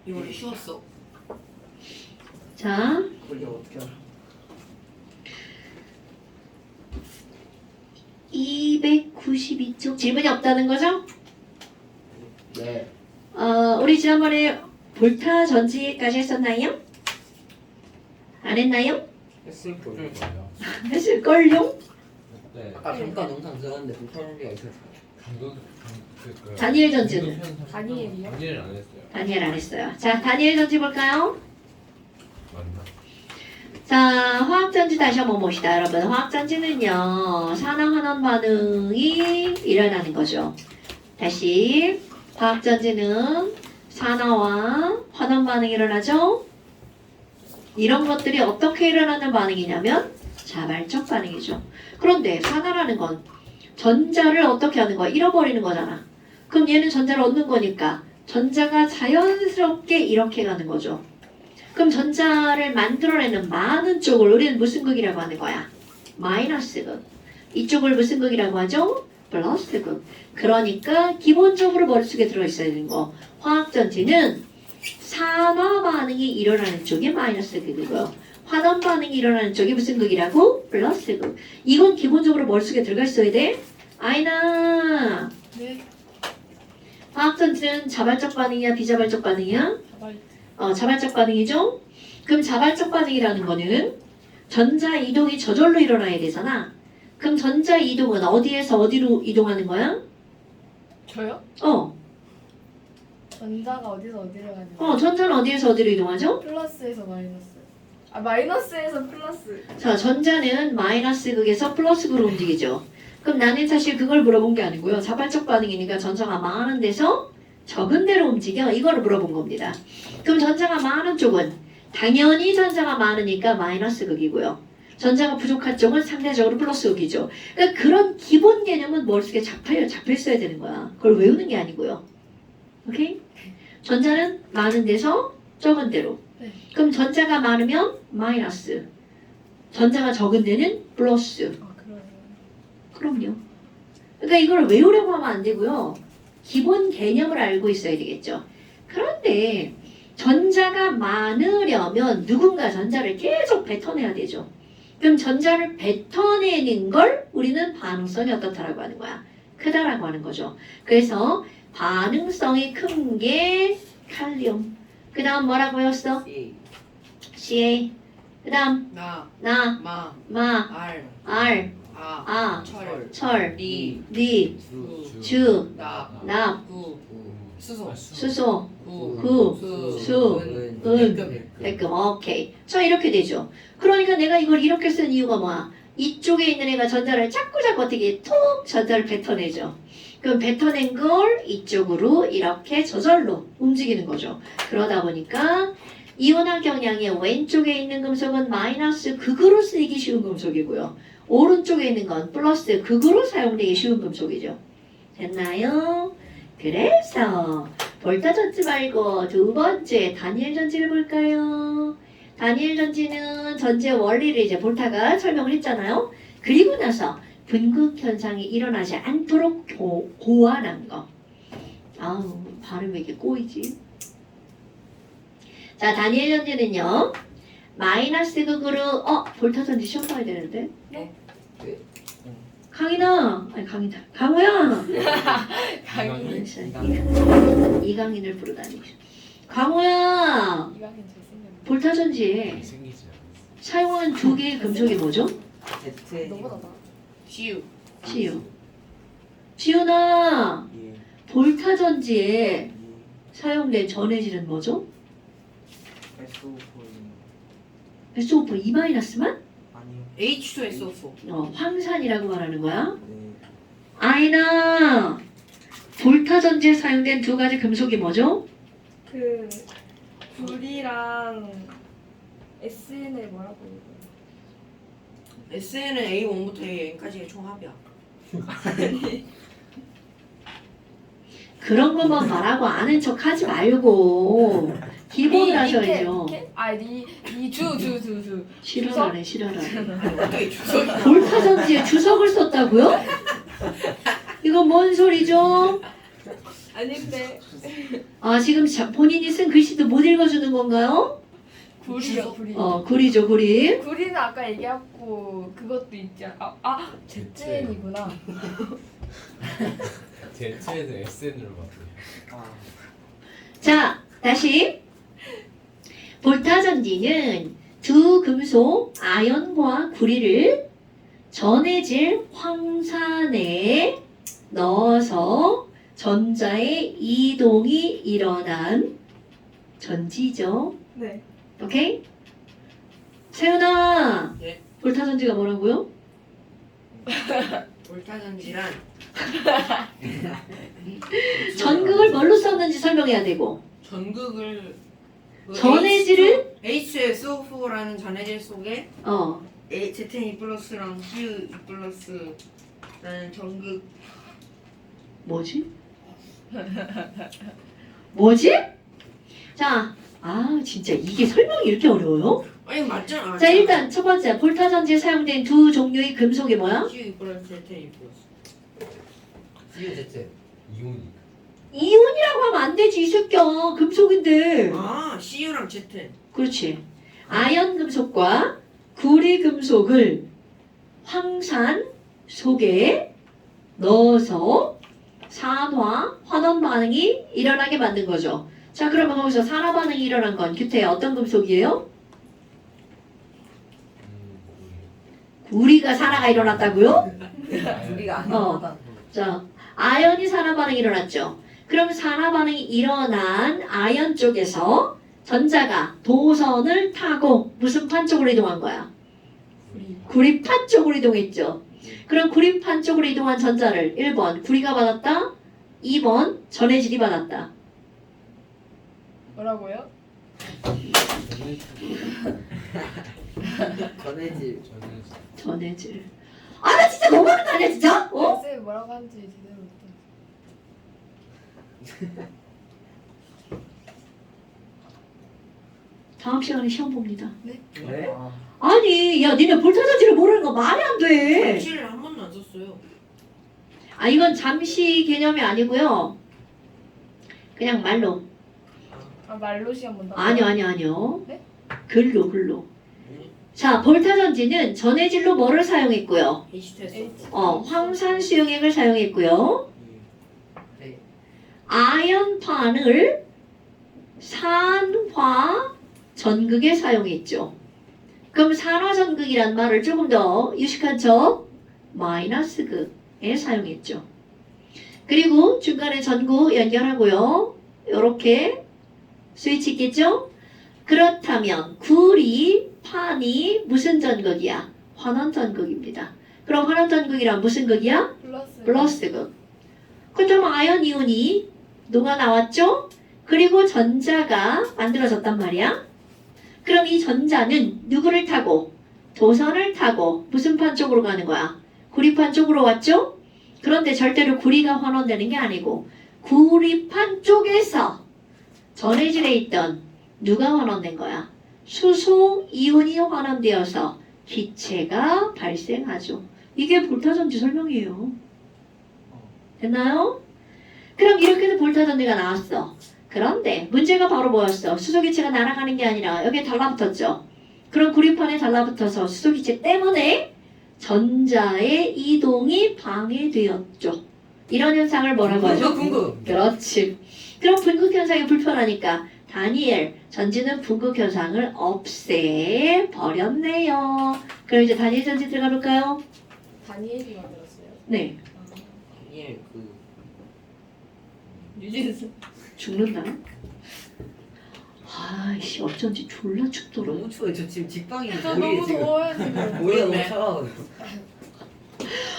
이번에 쉬웠어. 자, 그걸 어떻게 알아? 292쪽 질문이 없다는 거죠? 네. 우리 지난번에 볼타 전지까지 했었나요? 안 했나요? 했을 거예요. 했을걸요? 네. 아까 잠깐 영상 들어갔는데 불편한데가 있었어요. 다니엘 전지는? 다니엘이요? 다니엘 안 했어요. 다니엘 안 했어요. 자, 다니엘 전지 볼까요? 맞나? 자, 화학전지 다시 한번 봅시다, 여러분. 화학전지는요, 산화환원 반응이 일어나는 거죠. 다시, 화학전지는 산화와 환원 반응이 일어나죠? 이런 것들이 어떻게 일어나는 반응이냐면 자발적 반응이죠. 그런데 산화라는 건 전자를 어떻게 하는 거야? 잃어버리는 거잖아. 그럼 얘는 전자를 얻는 거니까 전자가 자연스럽게 이렇게 가는 거죠. 그럼 전자를 만들어내는 많은 쪽을 우리는 무슨 극이라고 하는 거야? 마이너스 극. 이쪽을 무슨 극이라고 하죠? 플러스 극. 그러니까 기본적으로 머릿속에 들어있어야 되는 거. 화학전지는 산화 반응이 일어나는 쪽이 마이너스 극이고요. 환원 반응이 일어나는 쪽이 무슨 극이라고? 플러스 극. 이건 기본적으로 머릿속에 들어가 있어야 돼. 아이나. 네. 화학전지는 자발적 반응이야? 비자발적 반응이야? 자발. 자발적 반응이죠? 그럼 자발적 반응이라는 거는 전자 이동이 저절로 일어나야 되잖아. 그럼 전자 이동은 어디에서 어디로 이동하는 거야? 저요? 전자가 어디서 어디로 가는 거예요? 전자는 어디에서 어디로 이동하죠? 플러스에서 마이너스. 아 마이너스에서 플러스. 자, 전자는 마이너스 극에서 플러스 극으로 움직이죠. 그럼 나는 사실 그걸 물어본 게 아니고요. 자발적 반응이니까 전자가 많은 데서 적은 데로 움직여. 이거를 물어본 겁니다. 그럼 전자가 많은 쪽은 당연히 전자가 많으니까 마이너스 극이고요. 전자가 부족한 쪽은 상대적으로 플러스 극이죠. 그러니까 그런 기본 개념은 머릿속에 잡혀 있어야 되는 거야. 그걸 외우는 게 아니고요. 오케이? 전자는 많은 데서 적은 데로. 네. 그럼 전자가 많으면 마이너스. 전자가 적은 데는 플러스. 아 그러네요. 그럼요. 그러니까 이걸 외우려고 하면 안 되고요. 기본 개념을 알고 있어야 되겠죠. 그런데 전자가 많으려면 누군가 전자를 계속 뱉어내야 되죠. 그럼 전자를 뱉어내는 걸 우리는 반응성이 어떻다라고 하는 거야? 크다라고 하는 거죠. 그래서 반응성이 큰 게 칼륨. 그 다음 뭐라고 외웠어? C, CA. 그 다음 나, 나, 마, 마, R, R, 아, 아, 철, 철, 리, 리, 수, 주, 납, 납, 구, 수소, 수소, 구, 구, 수, 은, 은, 백금. 오케이. 자, 이렇게 되죠. 그러니까 내가 이걸 이렇게 쓴 이유가 뭐야? 이쪽에 있는 애가 전자를 자꾸 어떻게 톡 전자를 뱉어내죠. 그럼 뱉어낸 걸 이쪽으로 이렇게 저절로 움직이는 거죠. 그러다 보니까 이온화 경향의 왼쪽에 있는 금속은 마이너스 극으로 쓰이기 쉬운 금속이고요. 오른쪽에 있는 건 플러스 극으로 사용되기 쉬운 금속이죠. 됐나요? 그래서 볼타 전지 말고 두 번째 다니엘 전지를 볼까요? 다니엘 전지는 전지의 원리를 이제 볼타가 설명을 했잖아요. 그리고 나서 분극 현상이 일어나지 않도록 고안한 거. 아우, 발음이 왜 이렇게 꼬이지? 자, 다니엘 전지는요. 마이너스 극으로 볼타 전지 시험 봐야 되는데. 네. 강인아, 아니 강인아, 강호야. 강의. 이강인을 부르다니. 강호야. 이강인 잘생겼네. 볼타 전지에 생기지 않았어. 사용한 두 개의 금속이 뭐죠? Z, 너보다 나. CU, 치유. 치유나 예, 볼타 전지에 사용된 전해질은 뭐죠? SO4, SO4 2-만? 아니요, H2SO4, 황산이라고 말하는 거야. 네, 아이나 볼타 전지에 사용된 두 가지 금속이 뭐죠? 그 불이랑 SN을 뭐라고 해요? SN은 A1부터 AN까지의 총합이야. 그런 것만 말하고 아는 척 하지 말고 기본을 하셔야죠. 리주. 실화라네. 어떻게 주석이 볼타 전지에 주석을 썼다고요? 이거 뭔 소리죠? 아닌데 아 지금 본인이 쓴 글씨도 못 읽어주는 건가요? 구리요 구리. 구리죠 구리. 구리는 아까 얘기했고 그것도 있지 제첸이구나. 제체에서 SN으로 바뀌어요. 아, 자 다시 볼타전지는 두 금속 아연과 구리를 전해질 황산에 넣어서 전자의 이동이 일어난 전지죠. 네. 오케이? 세윤아 네. 볼타전지가 뭐라고요? 볼타전지란 전극을 뭘로 썼는지 설명해야 되고 전극을 그 전해질을 H2SO4라는 전해질 속에 어 ZN2 플러스랑 CU2 플러스라는 전극 뭐지? 뭐지? 자, 진짜 이게 설명이 이렇게 어려워요? 아니 맞잖아. 자, 일단 첫 번째 볼타전지에 사용된 두 종류의 금속이 뭐야? CU2 플러스 ZN2 플러스. CUZ. 이온이. 이온이라고 하면 안 되지, 이 새끼야. 금속인데. 아 CU랑 ZN. 그렇지. 아연 금속과 구리 금속을 황산 속에 넣어서 산화, 환원 반응이 일어나게 만든 거죠. 자, 그러면 거기서 산화 반응이 일어난 건 규태에 어떤 금속이에요? 구리가 산화가 일어났다고요? 우리가 안 어. 나다. 자, 아연이 산화 반응이 일어났죠. 그럼 산화 반응이 일어난 아연 쪽에서 전자가 도선을 타고 무슨 판 쪽으로 이동한 거야? 구리판 쪽으로 이동했죠. 그럼 구리판 쪽으로 이동한 전자를 1번 구리가 받았다, 2번 전해질이 받았다. 뭐라고요? 전해질. 전해질. 아, 나 진짜 너무하는 거 아니야, 진짜? 어? 쌤 뭐라고 하는지 제대로 못 다음 시간에 시험 봅니다. 네? 아니, 야, 니네 볼타전지를 모르는 거 말이 안 돼. 잠시를 한 번도 안 썼어요. 아, 이건 잠시 개념이 아니고요. 그냥 말로. 말로 시험 본다고? 아니요. 네? 글로. 자, 볼타전지는 전해질로 뭐를 사용했고요? H2SO4. 황산수용액을 사용했고요. 네. 아연판을 산화 전극에 사용했죠. 그럼 산화 전극이란 말을 조금 더 유식한 척 마이너스 극에 사용했죠. 그리고 중간에 전구 연결하고요. 이렇게 스위치 있겠죠? 그렇다면 구리판이 무슨 전극이야? 환원 전극입니다. 그럼 환원 전극이란 무슨 극이야? 플러스. 플러스 극. 그렇다면 아연 이온이 녹아 나왔죠? 그리고 전자가 만들어졌단 말이야. 그럼 이 전자는 누구를 타고? 도선을 타고 무슨 판 쪽으로 가는 거야? 구리판 쪽으로 왔죠? 그런데 절대로 구리가 환원되는 게 아니고 구리판 쪽에서 전해질에 있던 누가 환원된 거야? 수소 이온이 환원되어서 기체가 발생하죠. 이게 볼타전지 설명이에요. 됐나요? 그럼 이렇게 해서 볼타전지가 나왔어. 그런데 문제가 바로 뭐였어? 수소기체가 날아가는 게 아니라 여기에 달라붙었죠. 그럼 구리판에 달라붙어서 수소기체 때문에 전자의 이동이 방해되었죠. 이런 현상을 뭐라고 하죠? 분극. 그렇지. 그럼 분극 현상이 불편하니까 다니엘 전지는 분극 현상을 없애버렸네요. 그럼 이제 다니엘 전지 들어가 볼까요? 다니엘이 만들었어요? 네. 예, 유진수. 죽는다. 아이씨 어쩐지 졸라 춥더라. 너무 추워요. 저 지금 직방이 저 머리에 너무 지금 더워요 지금. 머리가 너무 차가워.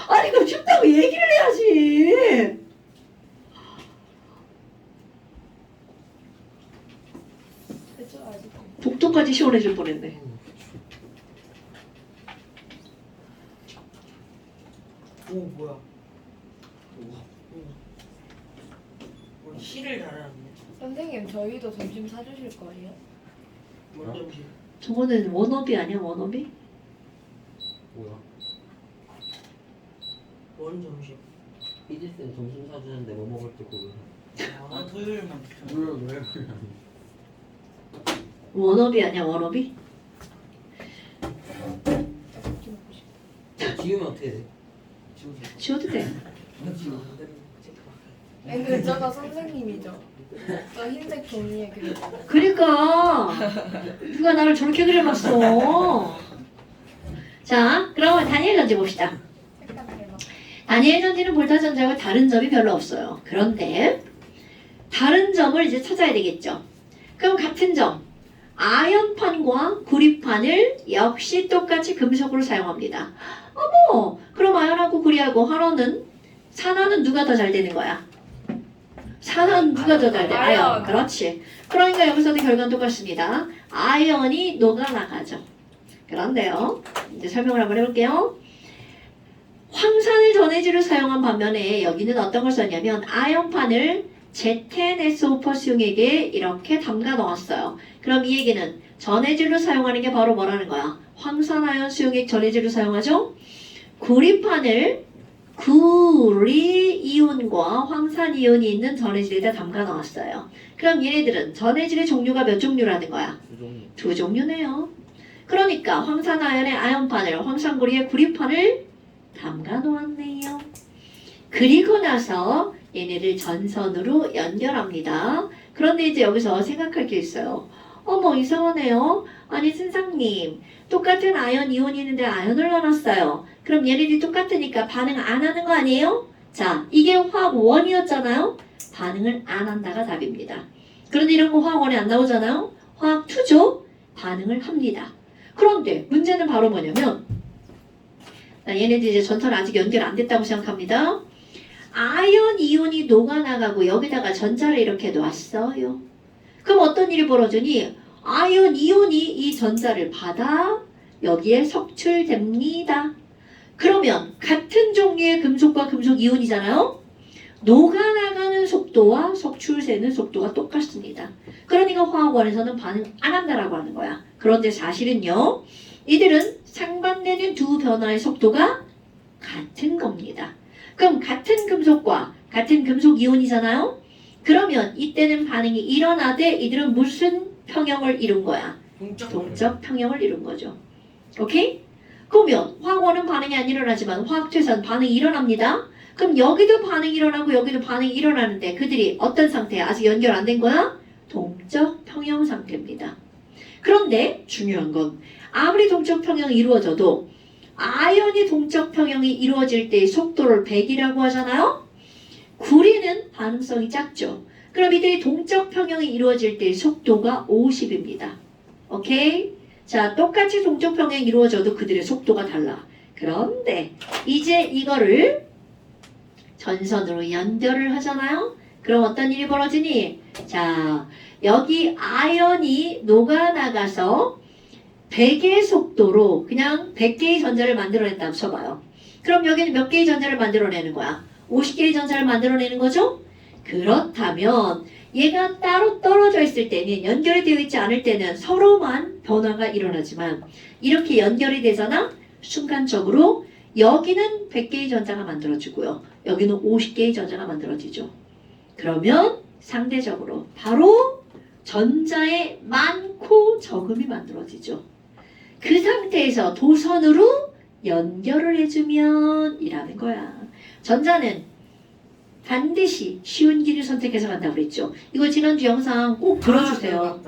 아니 그럼 춥다고 얘기를 해야지. 그쵸 아직. 복도까지 시원해질 뻔했네. 오 뭐야? 실을 달았네. 선생님 저희도 점심 사주실 거예요? 뭔 점심? 저거는 워너비 아니야 워너비? 뭐야? 뭔 점심? 비즈쌤 점심 사주는데 뭐 먹을지 고르. 아 토요일만 붙여. 왜? 원업이 아니야 원업이? 지우면 어떻게 돼? 지우세요. 지워도 돼. 지우면 근데 저가 선생님이죠. 저 흰색 종이에 그리고 그러니까 누가 나를 저렇게 그려놨어. 자, 그럼 다니엘 전지 봅시다. 색깔 대박. 다니엘 전지는 볼타 전자와 다른 점이 별로 없어요. 그런데 다른 점을 이제 찾아야 되겠죠. 그럼 같은 점, 아연판과 구리판을 역시 똑같이 금속으로 사용합니다. 어머, 그럼 아연하고 구리하고 산화는 누가 더 잘 되는 거야? 산화는 누가 더 잘 돼? 아연. 아연. 그렇지. 그러니까 여기서도 결과는 똑같습니다. 아연이 녹아나가죠. 그런데요, 이제 설명을 한번 해볼게요. 황산을 전해질로 사용한 반면에 여기는 어떤 걸 썼냐면 아연판을 ZnSO+흉액에 이렇게 담가 넣었어요. 그럼 이 얘기는 전해질로 사용하는 게 바로 뭐라는 거야? 황산아연 수용액 전해질로 사용하죠? 구리판을 구리이온과 황산이온이 있는 전해질에다 담가 넣었어요. 그럼 얘네들은 전해질의 종류가 몇 종류라는 거야? 두 종류네요. 그러니까 황산아연의 아연판을 황산구리의 구리판을 담가 놓았네요. 그리고 나서 얘네를 전선으로 연결합니다. 그런데 이제 여기서 생각할 게 있어요. 어머 이상하네요. 아니 선생님 똑같은 아연 이온이 있는데 아연을 넣어놨어요. 그럼 얘네들이 똑같으니까 반응 안 하는 거 아니에요? 자 이게 화학 1이었잖아요. 반응을 안 한다가 답입니다. 그런데 이런 거 화학 1이 안 나오잖아요. 화학 2죠. 반응을 합니다. 그런데 문제는 바로 뭐냐면 얘네들 이제 전선 아직 연결 안 됐다고 생각합니다. 아연 이온이 녹아나가고 여기다가 전자를 이렇게 놨어요. 그럼 어떤 일이 벌어지니? 아연 이온이 이 전자를 받아 여기에 석출됩니다. 그러면 같은 종류의 금속과 금속 이온이잖아요. 녹아나가는 속도와 석출되는 속도가 똑같습니다. 그러니까 화학원에서는 반응 안 한다라고 하는 거야. 그런데 사실은요. 이들은 상반되는 두 변화의 속도가 같은 겁니다. 그럼 같은 금속과 같은 금속 이온이잖아요. 그러면 이때는 반응이 일어나되 이들은 무슨 평형을 이룬 거야? 동적 평형을 이룬 거죠. 오케이? 그러면 화학원은 반응이 안 일어나지만 화학투에서는 반응이 일어납니다. 그럼 여기도 반응이 일어나고 여기도 반응이 일어나는데 그들이 어떤 상태야? 아직 연결 안 된 거야? 동적 평형 상태입니다. 그런데 중요한 건 아무리 동적 평형이 이루어져도 아연이 동적 평형이 이루어질 때의 속도를 100이라고 하잖아요. 구리는 반응성이 작죠. 그럼 이들이 동적 평형이 이루어질 때의 속도가 50입니다. 오케이? 자, 똑같이 동적 평형이 이루어져도 그들의 속도가 달라. 그런데 이제 이거를 전선으로 연결을 하잖아요. 그럼 어떤 일이 벌어지니? 자, 여기 아연이 녹아나가서 100의 속도로 그냥 100개의 전자를 만들어낸다고 쳐봐요. 그럼 여기는 몇 개의 전자를 만들어내는 거야? 50개의 전자를 만들어내는 거죠? 그렇다면 얘가 따로 떨어져 있을 때는 연결이 되어 있지 않을 때는 서로만 변화가 일어나지만 이렇게 연결이 되잖아? 순간적으로 여기는 100개의 전자가 만들어지고요. 여기는 50개의 전자가 만들어지죠. 그러면 상대적으로 바로 전자의 많고 적음이 만들어지죠. 그 상태에서 도선으로 연결을 해주면 이라는 거야. 전자는 반드시 쉬운 길을 선택해서 간다고 그랬죠. 이거 지난주 영상 꼭 들어주세요.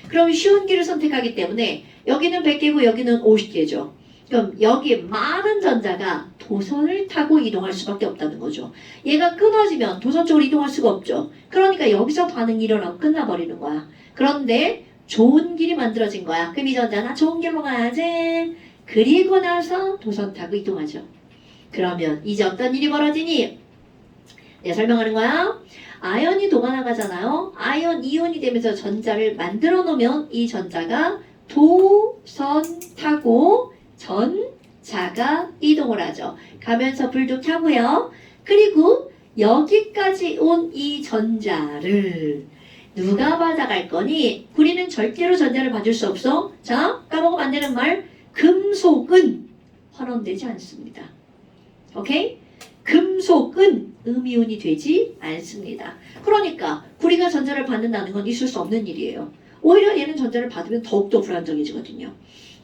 그럼 쉬운 길을 선택하기 때문에 여기는 100개고 여기는 50개죠. 그럼 여기 많은 전자가 도선을 타고 이동할 수밖에 없다는 거죠. 얘가 끊어지면 도선 쪽으로 이동할 수가 없죠. 그러니까 여기서 반응이 일어나고 끝나버리는 거야. 그런데 좋은 길이 만들어진 거야. 그럼 이 전자는 좋은 길로 가야지. 그리고 나서 도선 타고 이동하죠. 그러면 이제 어떤 일이 벌어지니? 내가 설명하는 거야. 아연이 녹아나가잖아요. 아연 이온이 되면서 전자를 만들어 놓으면 이 전자가 도선 타고 전자가 이동을 하죠. 가면서 불도 켜고요. 그리고 여기까지 온 이 전자를 누가 받아갈 거니? 구리는 절대로 전자를 받을 수 없어. 자, 까먹으면 안 되는 말. 금속은 환원되지 않습니다. 오케이? 금속은 음이온이 되지 않습니다. 그러니까 구리가 전자를 받는다는 건 있을 수 없는 일이에요. 오히려 얘는 전자를 받으면 더욱더 불안정해지거든요.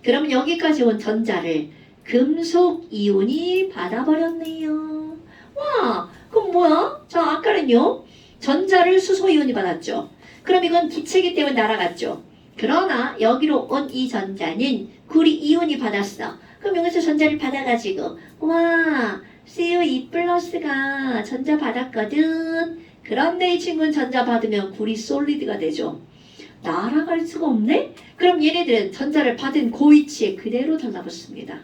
그러면 여기까지 온 전자를 금속 이온이 받아버렸네요. 와, 그럼 뭐야? 자, 아까는요. 전자를 수소 이온이 받았죠. 그럼 이건 기체이기 때문에 날아갔죠. 그러나 여기로 온 이 전자는 구리 이온이 받았어. 그럼 여기서 전자를 받아가지고 와, CO2 플러스가 전자 받았거든. 그런데 이 친구는 전자 받으면 구리 솔리드가 되죠. 날아갈 수가 없네? 그럼 얘네들은 전자를 받은 그 위치에 그대로 달라붙습니다.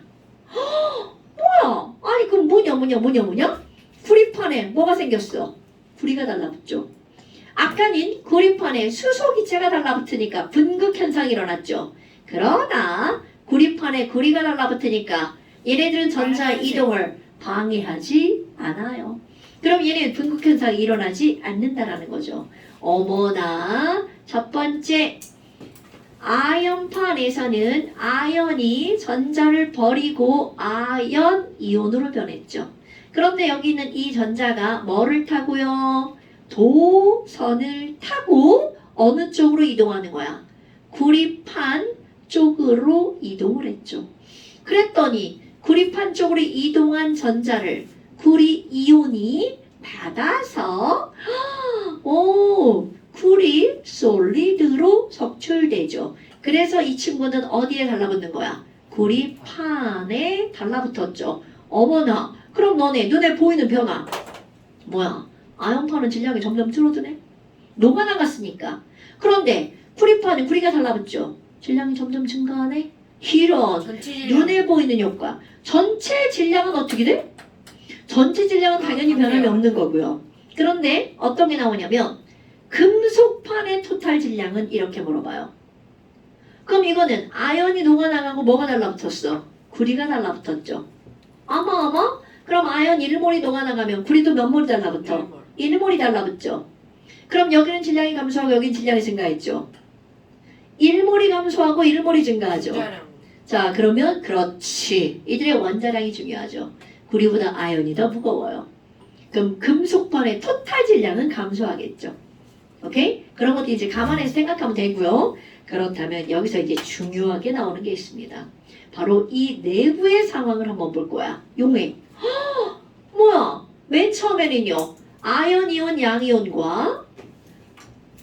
뭐야? 아니 그럼 뭐냐? 구리판에 뭐가 생겼어? 구리가 달라붙죠. 아까는 구리판에 수소 기체가 달라붙으니까 분극 현상이 일어났죠. 그러나 구리판에 구리가 달라붙으니까 얘네들은 전자 이동을 방해하지 않아요. 그럼 얘는 분극 현상이 일어나지 않는다라는 거죠. 어머나, 첫 번째 아연판에서는 아연이 전자를 버리고 아연 이온으로 변했죠. 그런데 여기 있는 이 전자가 뭐를 타고요? 도선을 타고 어느 쪽으로 이동하는 거야? 구리판 쪽으로 이동을 했죠. 그랬더니 구리판 쪽으로 이동한 전자를 구리 이온이 받아서 구리 솔리드로 석출되죠. 그래서 이 친구는 어디에 달라붙는 거야? 구리판에 달라붙었죠. 어머나, 그럼 너네 눈에 보이는 변화 뭐야? 아연판은 질량이 점점 줄어드네. 녹아나갔으니까. 그런데 구리판은 구리가 달라붙죠. 질량이 점점 증가하네. 이런 전체 질량. 눈에 보이는 효과. 전체 질량은 어떻게 돼? 전체 질량은 당연히 변함이 없는 거고요. 그런데 어떤 게 나오냐면 금속판의 토탈 질량은 이렇게 물어봐요. 그럼 이거는 아연이 녹아나가고 뭐가 달라붙었어? 구리가 달라붙었죠. 어머? 그럼 아연 1몰이 녹아나가면 구리도 몇 몰 달라붙어? 1몰이 달라붙죠. 그럼 여기는 질량이 감소하고 여기는 질량이 증가했죠. 1몰이 감소하고 1몰이 증가하죠. 자, 그러면 그렇지. 이들의 원자량이 중요하죠. 구리보다 아연이 더 무거워요. 그럼 금속판의 토탈 질량은 감소하겠죠. 오케이? 그런 것도 이제 감안해서 생각하면 되고요. 그렇다면 여기서 이제 중요하게 나오는 게 있습니다. 바로 이 내부의 상황을 한번 볼 거야. 용해. 뭐야? 맨 처음에는요. 아연이온, 양이온과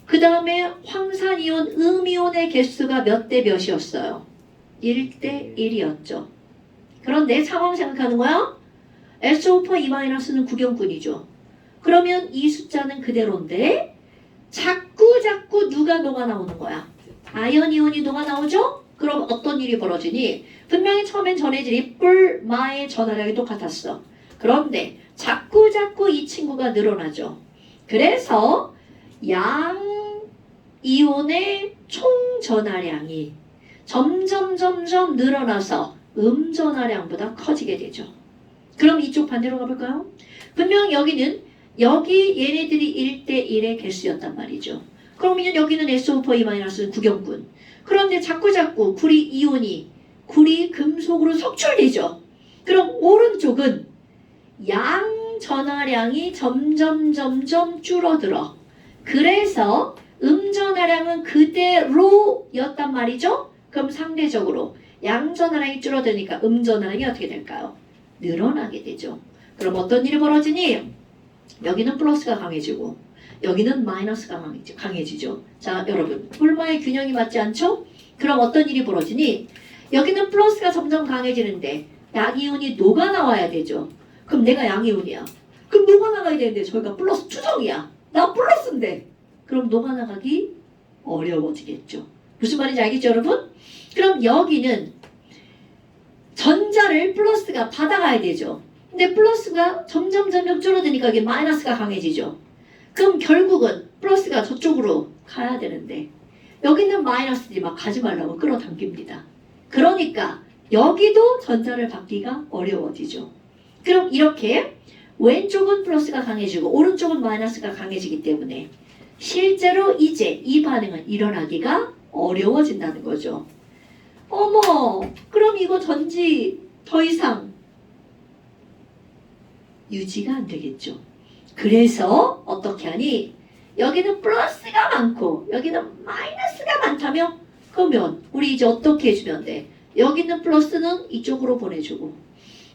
그 다음에 황산이온, 음이온의 개수가 몇 대 몇이었어요? 1대 1이었죠. 그런데 상황 생각하는 거야? SO4 2-는 구경꾼이죠. 그러면 이 숫자는 그대로인데 자꾸 누가 녹아 나오는 거야? 아연이온이 녹아 나오죠? 그럼 어떤 일이 벌어지니? 분명히 처음엔 전해질이 뿔마의 전하량이 똑같았어. 그런데 자꾸 이 친구가 늘어나죠. 그래서 양이온의 총 전하량이 점점 늘어나서 전하량보다 커지게 되죠. 그럼 이쪽 반대로 가볼까요? 분명 여기는 얘네들이 1대 1의 개수였단 말이죠. 그러면 여기는 SO4 2-는 구경꾼. 그런데 자꾸 구리 이온이 구리 금속으로 석출되죠. 그럼 오른쪽은 양 전하량이 점점 줄어들어. 그래서 전하량은 그대로였단 말이죠. 그럼 상대적으로 양 전하량이 줄어드니까 전하량이 어떻게 될까요? 늘어나게 되죠. 그럼 어떤 일이 벌어지니? 여기는 플러스가 강해지고 여기는 마이너스가 강해지죠. 자, 여러분, 뿔마의 균형이 맞지 않죠? 그럼 어떤 일이 벌어지니? 여기는 플러스가 점점 강해지는데 양이온이 녹아나와야 되죠. 그럼 내가 양이온이야. 그럼 녹아나가야 되는데 저희가 플러스 투정이야. 나 플러스인데. 그럼 녹아나가기 어려워지겠죠. 무슨 말인지 알겠죠, 여러분? 그럼 여기는 전자를 플러스가 받아가야 되죠. 근데 플러스가 점점 줄어드니까 이게 마이너스가 강해지죠. 그럼 결국은 플러스가 저쪽으로 가야 되는데 여기는 마이너스들이 막 가지 말라고 끌어당깁니다. 그러니까 여기도 전자를 받기가 어려워지죠. 그럼 이렇게 왼쪽은 플러스가 강해지고 오른쪽은 마이너스가 강해지기 때문에 실제로 이제 이 반응은 일어나기가 어려워진다는 거죠. 어머, 그럼 이거 전지 더 이상 유지가 안 되겠죠. 그래서 어떻게 하니? 여기는 플러스가 많고 여기는 마이너스가 많다며? 그러면 우리 이제 어떻게 해주면 돼? 여기 있는 플러스는 이쪽으로 보내주고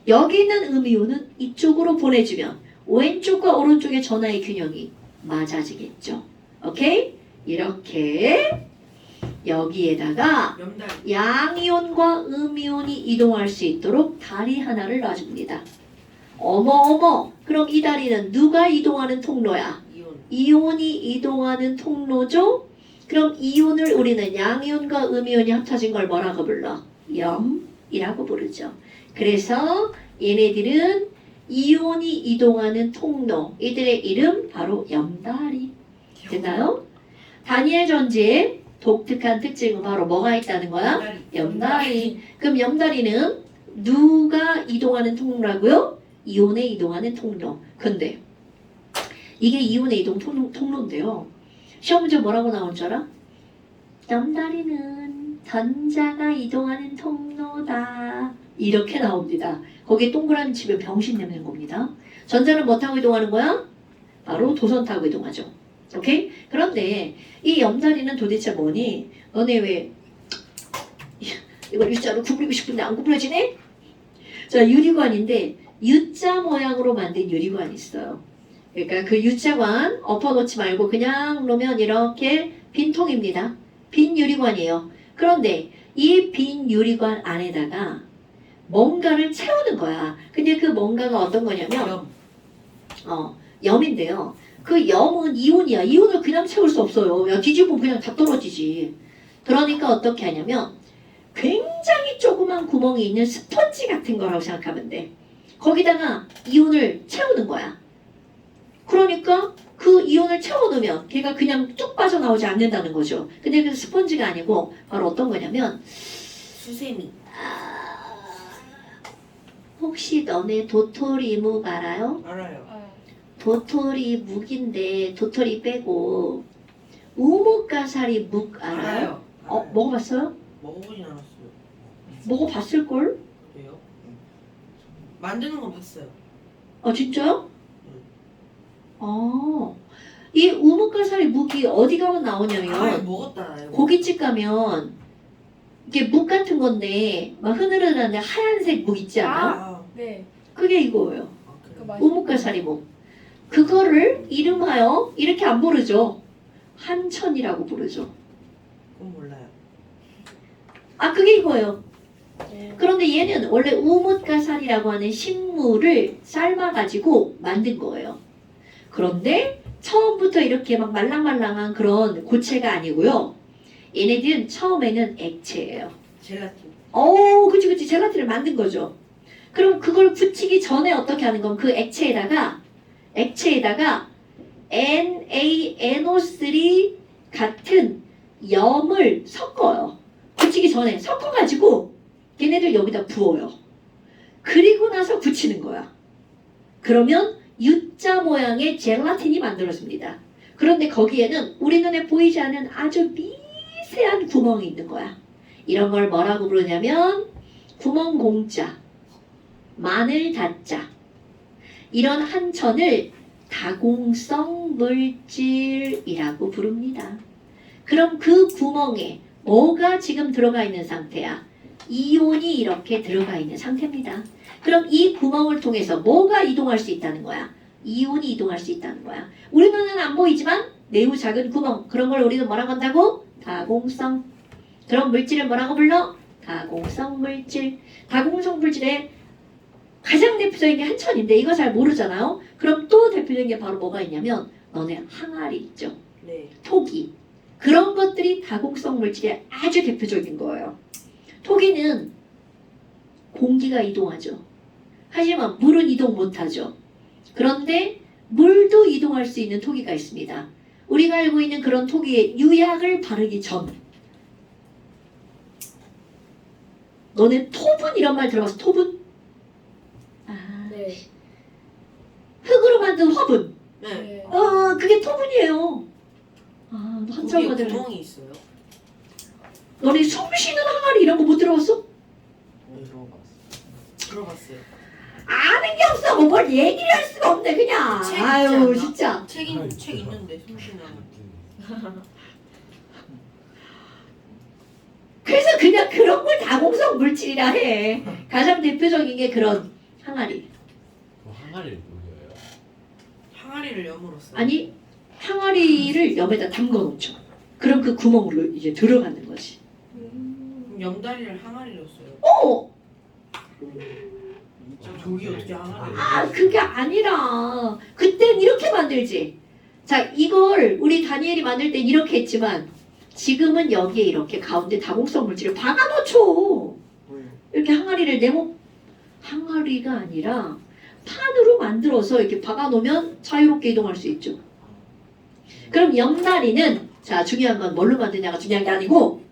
여기 있는 음이온은 이쪽으로 보내주면 왼쪽과 오른쪽의 전하의 균형이 맞아지겠죠. 오케이? 이렇게 여기에다가 염달. 양이온과 음이온이 이동할 수 있도록 다리 하나를 놔줍니다. 어머 그럼 이 다리는 누가 이동하는 통로야? 이온. 이온이 이동하는 통로죠? 그럼 이온을 우리는 양이온과 음이온이 합쳐진 걸 뭐라고 불러? 염이라고 부르죠. 그래서 얘네들은 이온이 이동하는 통로, 이들의 이름 바로 염다리. 됐나요? 다니엘 전지의 독특한 특징은 바로 뭐가 있다는 거야? 염다리. 그럼 염다리는 누가 이동하는 통로라고요? 이온의 이동하는 통로. 근데 이게 이온의 이동 통로인데요. 시험 문제 뭐라고 나온 줄 알아? 염다리는 전자가 이동하는 통로다. 이렇게 나옵니다. 거기에 동그라미 치면 병신 내는 겁니다. 전자는 뭐 타고 이동하는 거야? 바로 도선 타고 이동하죠. 오케이? 그런데 이 염다리는 도대체 뭐니? 너네 왜 이걸 U자로 구부리고 싶은데 안 구부러지네? 자, 유리관인데 U자 모양으로 만든 유리관이 있어요. 그러니까 그 U자관 엎어놓지 말고 그냥 놓으면 이렇게 빈 통입니다. 빈 유리관이에요. 그런데 이 빈 유리관 안에다가 뭔가를 채우는 거야. 근데 그 뭔가가 어떤 거냐면 염인데요. 그 염은 이온이야. 이온을 그냥 채울 수 없어요. 야, 뒤집으면 그냥 다 떨어지지. 그러니까 어떻게 하냐면 굉장히 조그만 구멍이 있는 스펀지 같은 거라고 생각하면 돼. 거기다가 이온을 채우는 거야. 그러니까 그 이온을 채워놓으면 걔가 그냥 쭉 빠져나오지 않는다는 거죠. 근데 그 스펀지가 아니고 바로 어떤 거냐면 수세미. 혹시 너네 도토리 묵 알아요? 알아요. 도토리 묵인데 도토리 빼고 우뭇가사리 묵 알아요? 먹어봤어요? 먹어보진 않았어요. 먹어봤을걸? 왜요? 만드는 건 봤어요. 진짜요? 이 우뭇가사리 묵이 어디 가면 나오냐면 먹었다. 고깃집 가면 이게 묵 같은 건데 막 흐느르는데 하얀색 묵 있지 않아요? 네. 그게 이거예요. 그 맛있. 우뭇가사리 묵. 그거를 이름하여 이렇게 안 부르죠. 한천이라고 부르죠. 그건 몰라요. 그게 이거예요. 그런데 얘는 원래 우뭇가사리라고 하는 식물을 삶아가지고 만든 거예요. 그런데 처음부터 이렇게 막 말랑말랑한 그런 고체가 아니고요. 얘네들은 처음에는 액체예요. 젤라틴. 그치. 젤라틴을 만든 거죠. 그럼 그걸 굳히기 전에 어떻게 하는 건 그 액체에다가 NaNO3 같은 염을 섞어요. 굳히기 전에 섞어가지고 걔네들 여기다 부어요. 그리고 나서 굳히는 거야. 그러면 U자 모양의 젤라틴이 만들어집니다. 그런데 거기에는 우리 눈에 보이지 않는 아주 미세한 구멍이 있는 거야. 이런 걸 뭐라고 부르냐면 구멍 공자, 마늘 다자. 이런 한천을 다공성 물질이라고 부릅니다. 그럼 그 구멍에 뭐가 지금 들어가 있는 상태야? 이온이 이렇게 들어가 있는 상태입니다. 그럼 이 구멍을 통해서 뭐가 이동할 수 있다는 거야? 이온이 이동할 수 있다는 거야. 우리 눈에는 안 보이지만 매우 작은 구멍, 그런 걸 우리는 뭐라고 한다고? 다공성. 그런 물질을 뭐라고 불러? 다공성 물질. 다공성 물질의 가장 대표적인 게 한천인데 이거 잘 모르잖아요. 그럼 또 대표적인 게 바로 뭐가 있냐면 너네 항아리 있죠. 네. 토기. 그런 것들이 다공성 물질의 아주 대표적인 거예요. 토기는 공기가 이동하죠. 하지만 물은 이동 못하죠. 그런데 물도 이동할 수 있는 토기가 있습니다. 우리가 알고 있는 그런 토기의 유약을 바르기 전 너네 토분 이런 말 들어봤어? 토분? 네. 흙으로 만든 화분. 네. 그게 토분이에요. 너 한참 거기에 가들 구멍이 있어요. 너네 숨 쉬는 항아리 이런 거 못 들어봤어? 들어봤어. 들어봤어요. 아는 게 없어. 뭐 뭘 얘기를 할 수가 없네 그냥. 책 있지 아유 않나? 진짜. 책 있는데 숨쉬나. 그래서 그냥 그런 걸 다공성 물질이라 해. 가장 대표적인 게 그런 항아리. 뭐 항아리를 녹여요. 항아리를 염으로 써요. 아니 항아리를 염에다 담궈 놓죠. 그럼 그 구멍으로 이제 들어가는 거지. 그럼 염다리를 항아리로 써요. 어! 저기 어떻게 항아리? 아 그게 아니라 그땐 이렇게 만들지. 자 이걸 우리 다니엘이 만들 때 이렇게 했지만 지금은 여기에 이렇게 가운데 다공성 물질을 박아놓죠. 이렇게 항아리를 네모 항아리가 아니라 판으로 만들어서 이렇게 박아놓으면 자유롭게 이동할 수 있죠. 그럼 염다리는 자 중요한 건 뭘로 만드냐가 중요한 게 아니고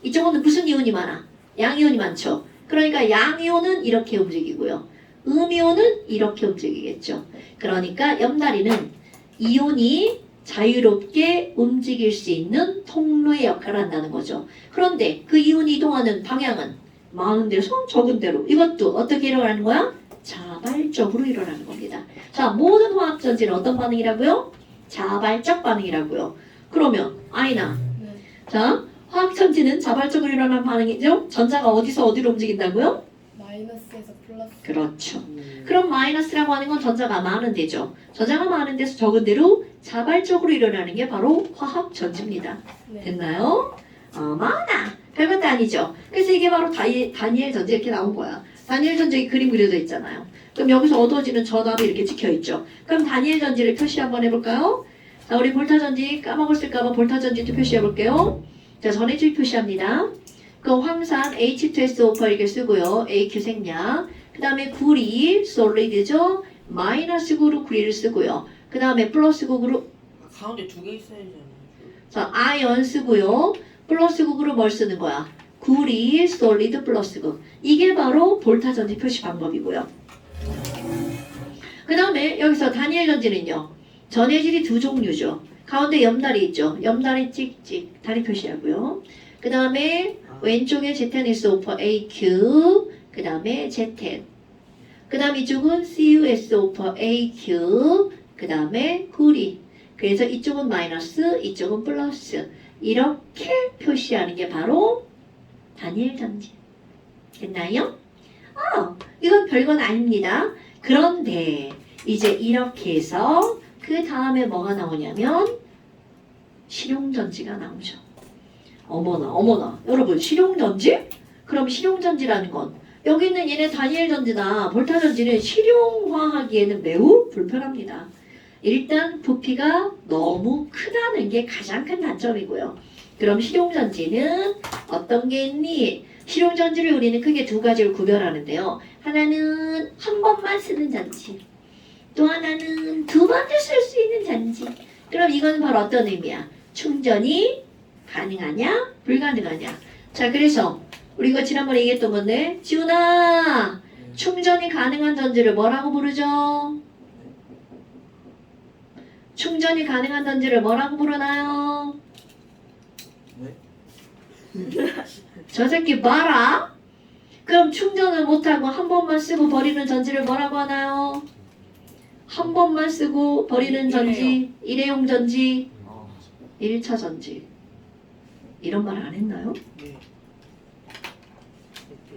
이쪽은 무슨 이온이 많아? 양이온이 많죠. 그러니까 양이온은 이렇게 움직이고요. 음이온은 이렇게 움직이겠죠. 그러니까 염다리는 이온이 자유롭게 움직일 수 있는 통로의 역할을 한다는 거죠. 그런데 그 이온이 이동하는 방향은 많은 데서 적은 데로 이것도 어떻게 일어나는 거야? 자발적으로 일어나는 겁니다. 자, 모든 화학전지는 어떤 반응이라고요? 자발적 반응이라고요. 그러면 아이나 네. 자, 화학전지는 자발적으로 일어나는 반응이죠? 전자가 어디서 어디로 움직인다고요? 마이너스에서 플러스. 그렇죠. 그럼 마이너스라고 하는 건 전자가 많은 데죠. 전자가 많은 데서 적은 데로 자발적으로 일어나는 게 바로 화학전지입니다. 네. 됐나요? 많아. 별것도 아니죠. 그래서 이게 바로 다니엘 전지 이렇게 나온 거야. 다니엘 전지 그림 그려져 있잖아요. 그럼 여기서 어두워지는 전압이 이렇게 찍혀 있죠. 그럼 다니엘 전지를 표시 한번 해볼까요? 자, 우리 볼타 전지 까먹었을까봐 볼타 전지도 표시해 볼게요. 자, 전해질 표시합니다. 그 황산 H2SO4 이렇게 쓰고요. AQ 생략. 그 다음에 구리 솔리드죠. 마이너스 구로 구리를 쓰고요. 그 다음에 플러스 구로 가운데 두 개 있어야 되잖아요. 자 아이언 쓰고요. 플러스 구로 뭘 쓰는 거야? 구리 솔리드 플러스 구. 이게 바로 볼타 전지 표시 방법이고요. 그 다음에 여기서 다니엘 전지는요. 전해질이 두 종류죠. 가운데 염다리 있죠. 염다리 찍찍 다리 표시하고요. 그 다음에 왼쪽에 ZnSO4 AQ 그 다음에 ZN 그 다음 이쪽은 CuSO4 AQ 그 다음에 구리 그래서 이쪽은 마이너스 이쪽은 플러스 이렇게 표시하는 게 바로 다니엘 전지 됐나요? 이건 별건 아닙니다. 그런데 이제 이렇게 해서 그 다음에 뭐가 나오냐면 실용전지가 나오죠. 어머나 여러분 실용전지? 그럼 실용전지라는 건 여기 있는 얘네 다니엘 전지나 볼타 전지는 실용화하기에는 매우 불편합니다. 일단 부피가 너무 크다는 게 가장 큰 단점이고요. 그럼 실용전지는 어떤 게 있니? 실용전지를 우리는 크게 두 가지로 구별하는데요. 하나는 한 번만 쓰는 전지 또 하나는 두 번도 쓸 수 있는 전지. 그럼 이건 바로 어떤 의미야? 충전이 가능하냐? 불가능하냐? 자 그래서 우리가 지난번에 얘기했던 건데 지훈아 충전이 가능한 전지를 뭐라고 부르죠? 충전이 가능한 전지를 뭐라고 부르나요? 저 새끼 봐라. 그럼 충전을 못하고 한 번만 쓰고 버리는 전지를 뭐라고 하나요? 한 번만 쓰고 버리는 전지, 일회용 전지, 1차 전지. 이런 말 안 했나요? 네.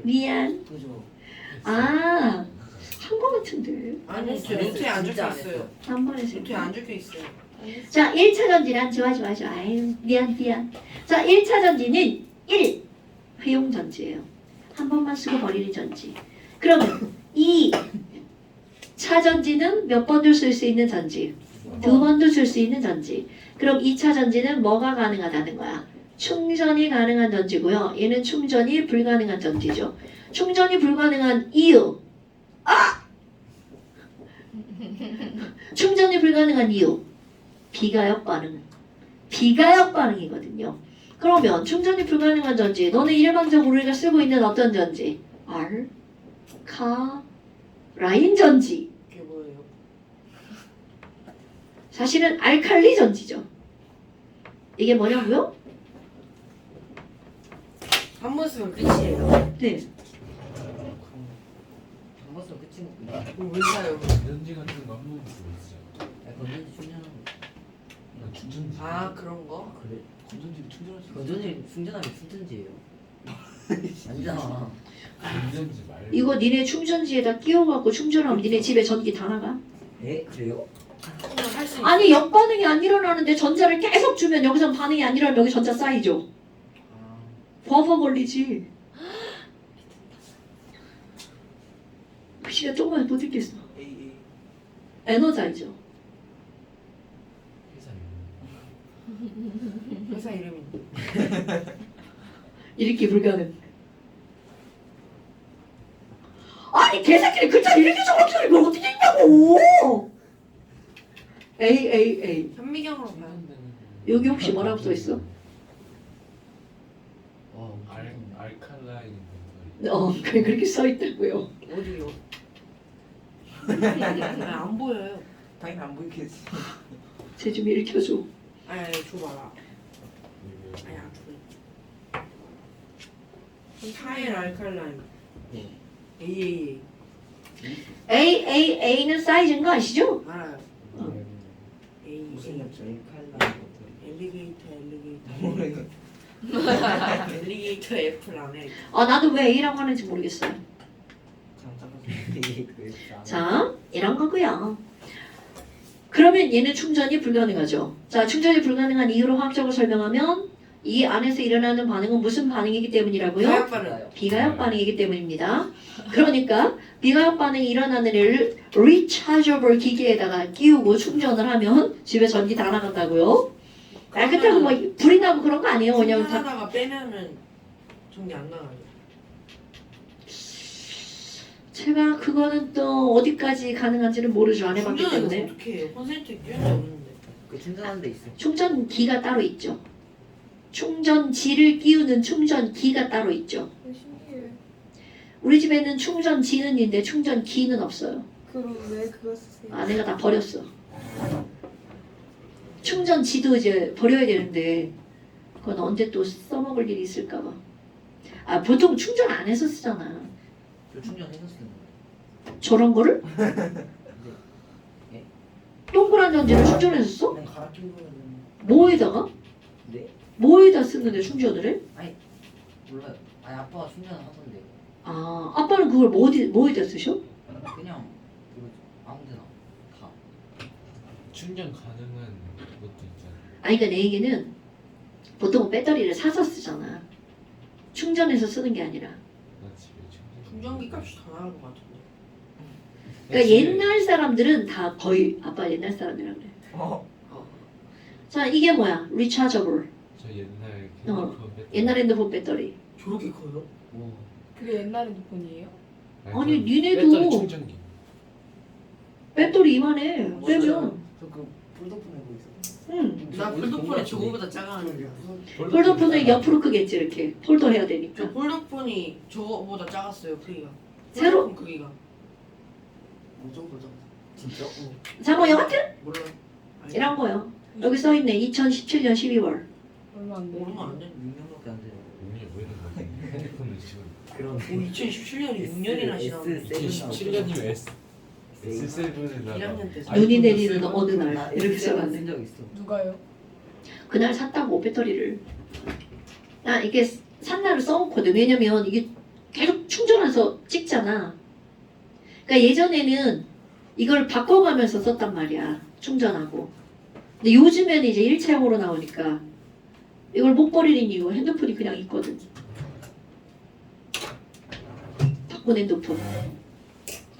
미안. 그죠. 한 거 같은데. 아니 저 노트에 안 적혀 있어요. 한 번 했어요. 노트에 안 적혀 있어요. 자, 1차 전지란 좋아. 아유, 미안. 자, 1차 전지는 1. 회용 전지예요. 한 번만 쓰고 버리는 전지. 그러면 2차 전지는 몇 번도 쓸 수 있는 전지? 두 번도 쓸 수 있는 전지. 그럼 2차 전지는 뭐가 가능하다는 거야? 충전이 가능한 전지고요. 얘는 충전이 불가능한 전지죠. 충전이 불가능한 이유. 충전이 불가능한 이유. 비가역 반응이거든요. 그러면 충전이 불가능한 전지. 너는 일반적으로 우리가 쓰고 있는 어떤 전지? 알카라인 전지. 그게 뭐예요? 사실은 알칼리 전지죠. 이게 뭐냐고요? 한 번 쓰면 끝이에요. 네. 한번 쓰면 끝인 왜 사요? 전지 같은 거 한 번도 쓰고 건전지 충전하는 거. 충전지. 아 그런 거? 그래? 건전지를 충전할 수 있어. 건전지 충전하면 충전지예요. 아니잖아. 건전지 말고. 이거 니네 충전지에다 끼워갖고 충전하면 니네 집에 전기 다 나가? 에? 그래요? 할수 있어. 아니 역반응이 안 일어나는데 전자를 계속 주면 여기서 반응이 안 일어나면 여기 전자 쌓이죠. 아. 버퍼 걸리지. 그 시간 조금만 못 있겠어. 에너자이죠. 회사 이름. 회사 이름이. 읽기 불가능. 아니 개새끼리 글자 이렇게 적었어. 이걸 어떻게 읽냐고. A. 현미경으로 봐요. 여기 혹시 뭐라고 써 있어? 와. 알칼라인 그렇게 써 있다고요. 어디요? 아니, 안 보여요. 당연히 안 보이겠지. 쟤 좀 읽혀줘. 아니 줘봐라. 아니 안 줘. 타일 알칼라인. 네. AAA. A는 사이즈인 거 아시죠? 알아요. 무슨 AA. 약자의 칼날 엘리게이터. 엘리게이터 애플 안에. 나도 왜 A라고 하는지 모르겠어요. 장착하는 자, 이런 거고요. 그러면 얘는 충전이 불가능하죠. 자, 충전이 불가능한 이유로 화학적으로 설명하면 이 안에서 일어나는 반응은 무슨 반응이기 때문이라고요? 가역 반응. 비가역 반응이기 때문입니다. 그러니까 비가역 반응이 일어나는 애를 rechargeable 기계에다가 끼우고 충전을 하면 집에 전기 다 나간다고요. 그렇다고 뭐 불이 나고 그런 거 아니에요. 왜냐면 다 충전하다가 빼면은 전기 안 나가요. 제가 그거는 또 어디까지 가능한지는 모르죠. 안 해봤기 충전은 때문에. 어떻게 해요? 콘센트에 끼운 적 없는데. 그 충전하는 데 있어. 충전기가 따로 있죠. 충전지를 끼우는 충전기가 따로 있죠. 신기해. 우리 집에는 충전지는 있는데 충전기는 없어요. 그럼 왜 그거 쓰세요? 아내가 다 버렸어. 충전지도 이제 버려야 되는데 그건 언제 또 써먹을 일이 있을까 봐. 보통 충전 안 해서 쓰잖아. 저 충전해서 쓰는 거예요. 저런 거를? 동그란 전지를 충전해서 써? 그냥 갈아 끼우면 뭐에다가? 네? 뭐에다 쓰는데 충전을 해? 몰라요. 아니 아빠가 충전하던데. 아빠는 그걸 뭐에다 쓰셔? 그냥 그거 아무데나 다. 충전 가능한 것도 있잖아. 그러니까 내 얘기는 보통 배터리를 사서 쓰잖아. 충전해서 쓰는 게 아니라. 나 집에 충전기 값이 더 나갈 것 같은데. 그러니까 옛날 사람들은 다 거의 아빠 옛날 사람이라 그래. 자, 이게 뭐야? rechargeable. 저 옛날 옛날 핸드폰 배터리. 저렇게 커요? 오. 그게 옛날 핸드폰이에요? 아니, 니네도 배터리 충전기. 배터리 이만해. 진짜? 빼면. 저그 폴더폰 해보고 있어. 응. 나 폴더폰이 저거보다 작았는데. 폴더폰은 옆으로 크겠지 이렇게. 폴더 해야 저 되니까. 폴더폰이 저거보다 작았어요 크기가. 새로? 폴더폰 크기가. 무조건 보자. 진짜? 자, 뭐 여하튼 몰라. 아니, 이런 거요. 여기 써 있네. 2017년 12월. 얼마 안 돼. 모르면 안 돼. 6년밖에 안 돼요. 운이 왜 이런 거지? 핸드폰을 지금 그럼 2017년이 6년이나 지났는데. 2017년이면 S7을 1학년 때. 눈이 내리는 어느 날 나 이렇게 쓴 써놨네. 적 있어. 누가요? 그날 샀다고 배터리를. 나 이게 산 날을 써놓거든. 왜냐면 이게 계속 충전해서 찍잖아. 그러니까 예전에는 이걸 바꿔가면서 썼단 말이야. 충전하고. 근데 요즘에는 이제 일체형으로 나오니까 이걸 못 버리는 이유 핸드폰이 그냥 있거든. 바꾼 핸드폰.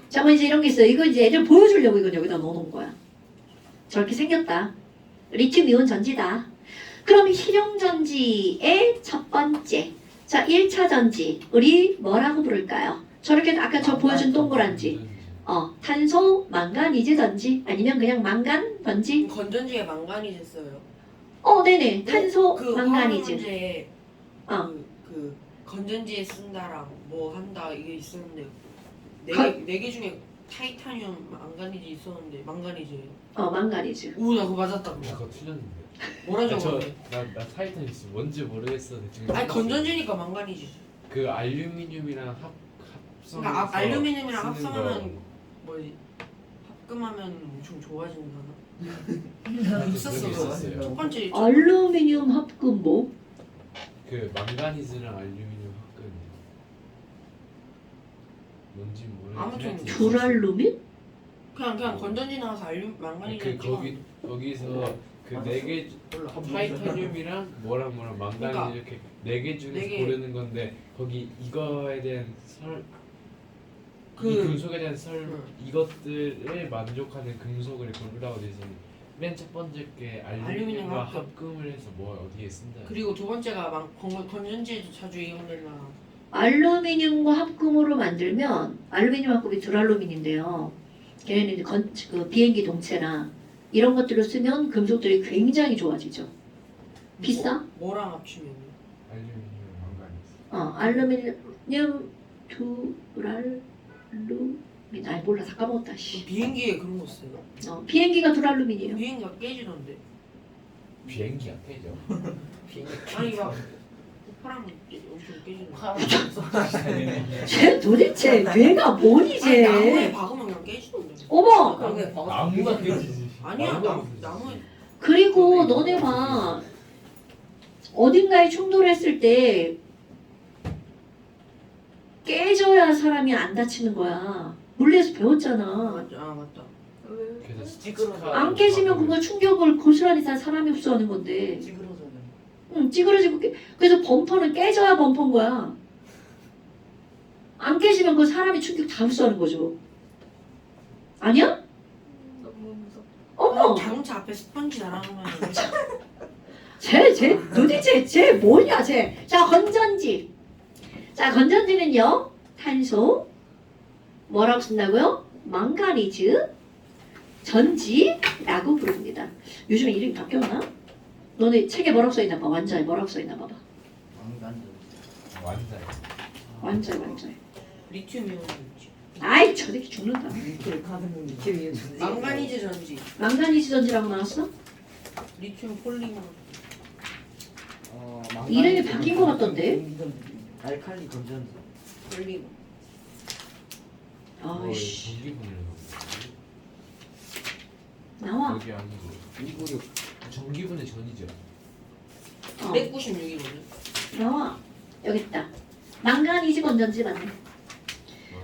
자, 뭐 이제 이런 게 있어요. 이거 이제 애들 보여주려고 이건 여기다 넣어놓은 거야. 저렇게 생겼다. 리튬 이온 전지다. 그럼 실용전지의 첫 번째. 자, 1차 전지. 우리 뭐라고 부를까요? 저렇게 아까 저 보여준 동그란지. 탄소 망가니즈 전지 아니면 그냥 망간 전지. 건전지에 망가니즈 써요. 네네. 탄소 그 망가니즈. 문제에 어. 그 건전지에 쓴다랑 뭐 한다 이게 있었는데 네 개 중에 타이타늄 망가니즈 있었는데 망가니즈예요. 망가니즈. 오 나 그거 맞았다. 그거 틀렸는데. 뭐라 적었는데? 나 타이탄이스 뭔지 모르겠어. 지금 아니 건전지니까 망가니즈. 그 알루미늄이랑 합성해서 그러니까 알루미늄이랑 쓰는 합성하면 거. 뭐지 합금하면 엄청 좋아진다나? 있었어, 그거. 첫 번째 알루미늄 합금 뭐? 그 망가니즈랑 알루미늄 합금. 뭔지 모르겠는데. 아무튼 하여튼 줄알루민? 그냥 건전지 나와서 망가니즈 그 거기서 그 네 개 몰라. 타이타늄이랑 뭐랑 망가니즈 그러니까 이렇게 네 개 중에서 네 개. 고르는 건데 거기 이거에 대한 그- 이 금속에 대한 응. 이것들을 만족하는 금속을 고르라고 돼 있으니 맨 첫 번째 게 알루미늄 알루미늄과 합금. 합금을 해서 뭐 어디에 쓴다. 그리고 두 번째가 건전지에도 자주 이용되나 알루미늄과 합금으로 만들면 알루미늄 합금이 둘알루민인데요. 걔네는 이제 그 비행기 동체나 이런 것들을 쓰면 금속들이 굉장히 좋아지죠. 비싸? 뭐랑 합치면 알루미늄 망가니즈. 알루미늄 둘알루민. 아이 몰라 다 까먹었다. 씨. 비행기에 그런 거 써요? 비행기가 둘알루민이에요. 비행기가 깨지던데 비행기가 깨져. 아니 막 폭발하면 엄청 깨지는 쟤 도대체 뇌가 뭐니 쟤? 나무에 박으면 그냥 깨지던데 어머! 그게 봐봐. 나무가 깨지지. 아니야 나무가 나무에 그리고 너네 봐. 어딘가에 충돌했을 때 깨져야 사람이 안 다치는 거야. 물리에서 배웠잖아. 맞다 그래서 찌그러져. 안 깨지면 그거 충격을 고스란히 산 사람이 흡수하는 건데. 찌그러져요. 응, 찌그러지고 그래서 범퍼는 깨져야 범퍼인 거야. 안 깨지면 그 사람이 충격 다 흡수하는 거죠. 아니야? 너무 무섭다. 어머! 자동차 앞에 스펀지 날아가면 쟤 도대체 쟤 뭐냐 쟤. 자 건전지. 자 건전지는요. 탄소 뭐라고 쓴다고요? 망가니즈 전지라고 부릅니다. 요즘에 이름이 바뀌었나? 너네 책에 뭐라고 써있나 봐. 완자에 뭐라고 써있나 봐봐. 완자야. 완자에. 리튬 이온 전지 아이 저 새끼 죽는다. 이렇게 가는 이렇게 망가니즈 전지 망가니즈 전지라고 나왔어? 리튬 폴리머 이름이 바뀐 것 같던데? 알칼리 건전지. 폴리머 아이씨 전기분을 나와. 여기 아니고 296. 전기분의 전이죠. 196이거든 나와. 여기 있다. 망가니즈 건전지 맞네.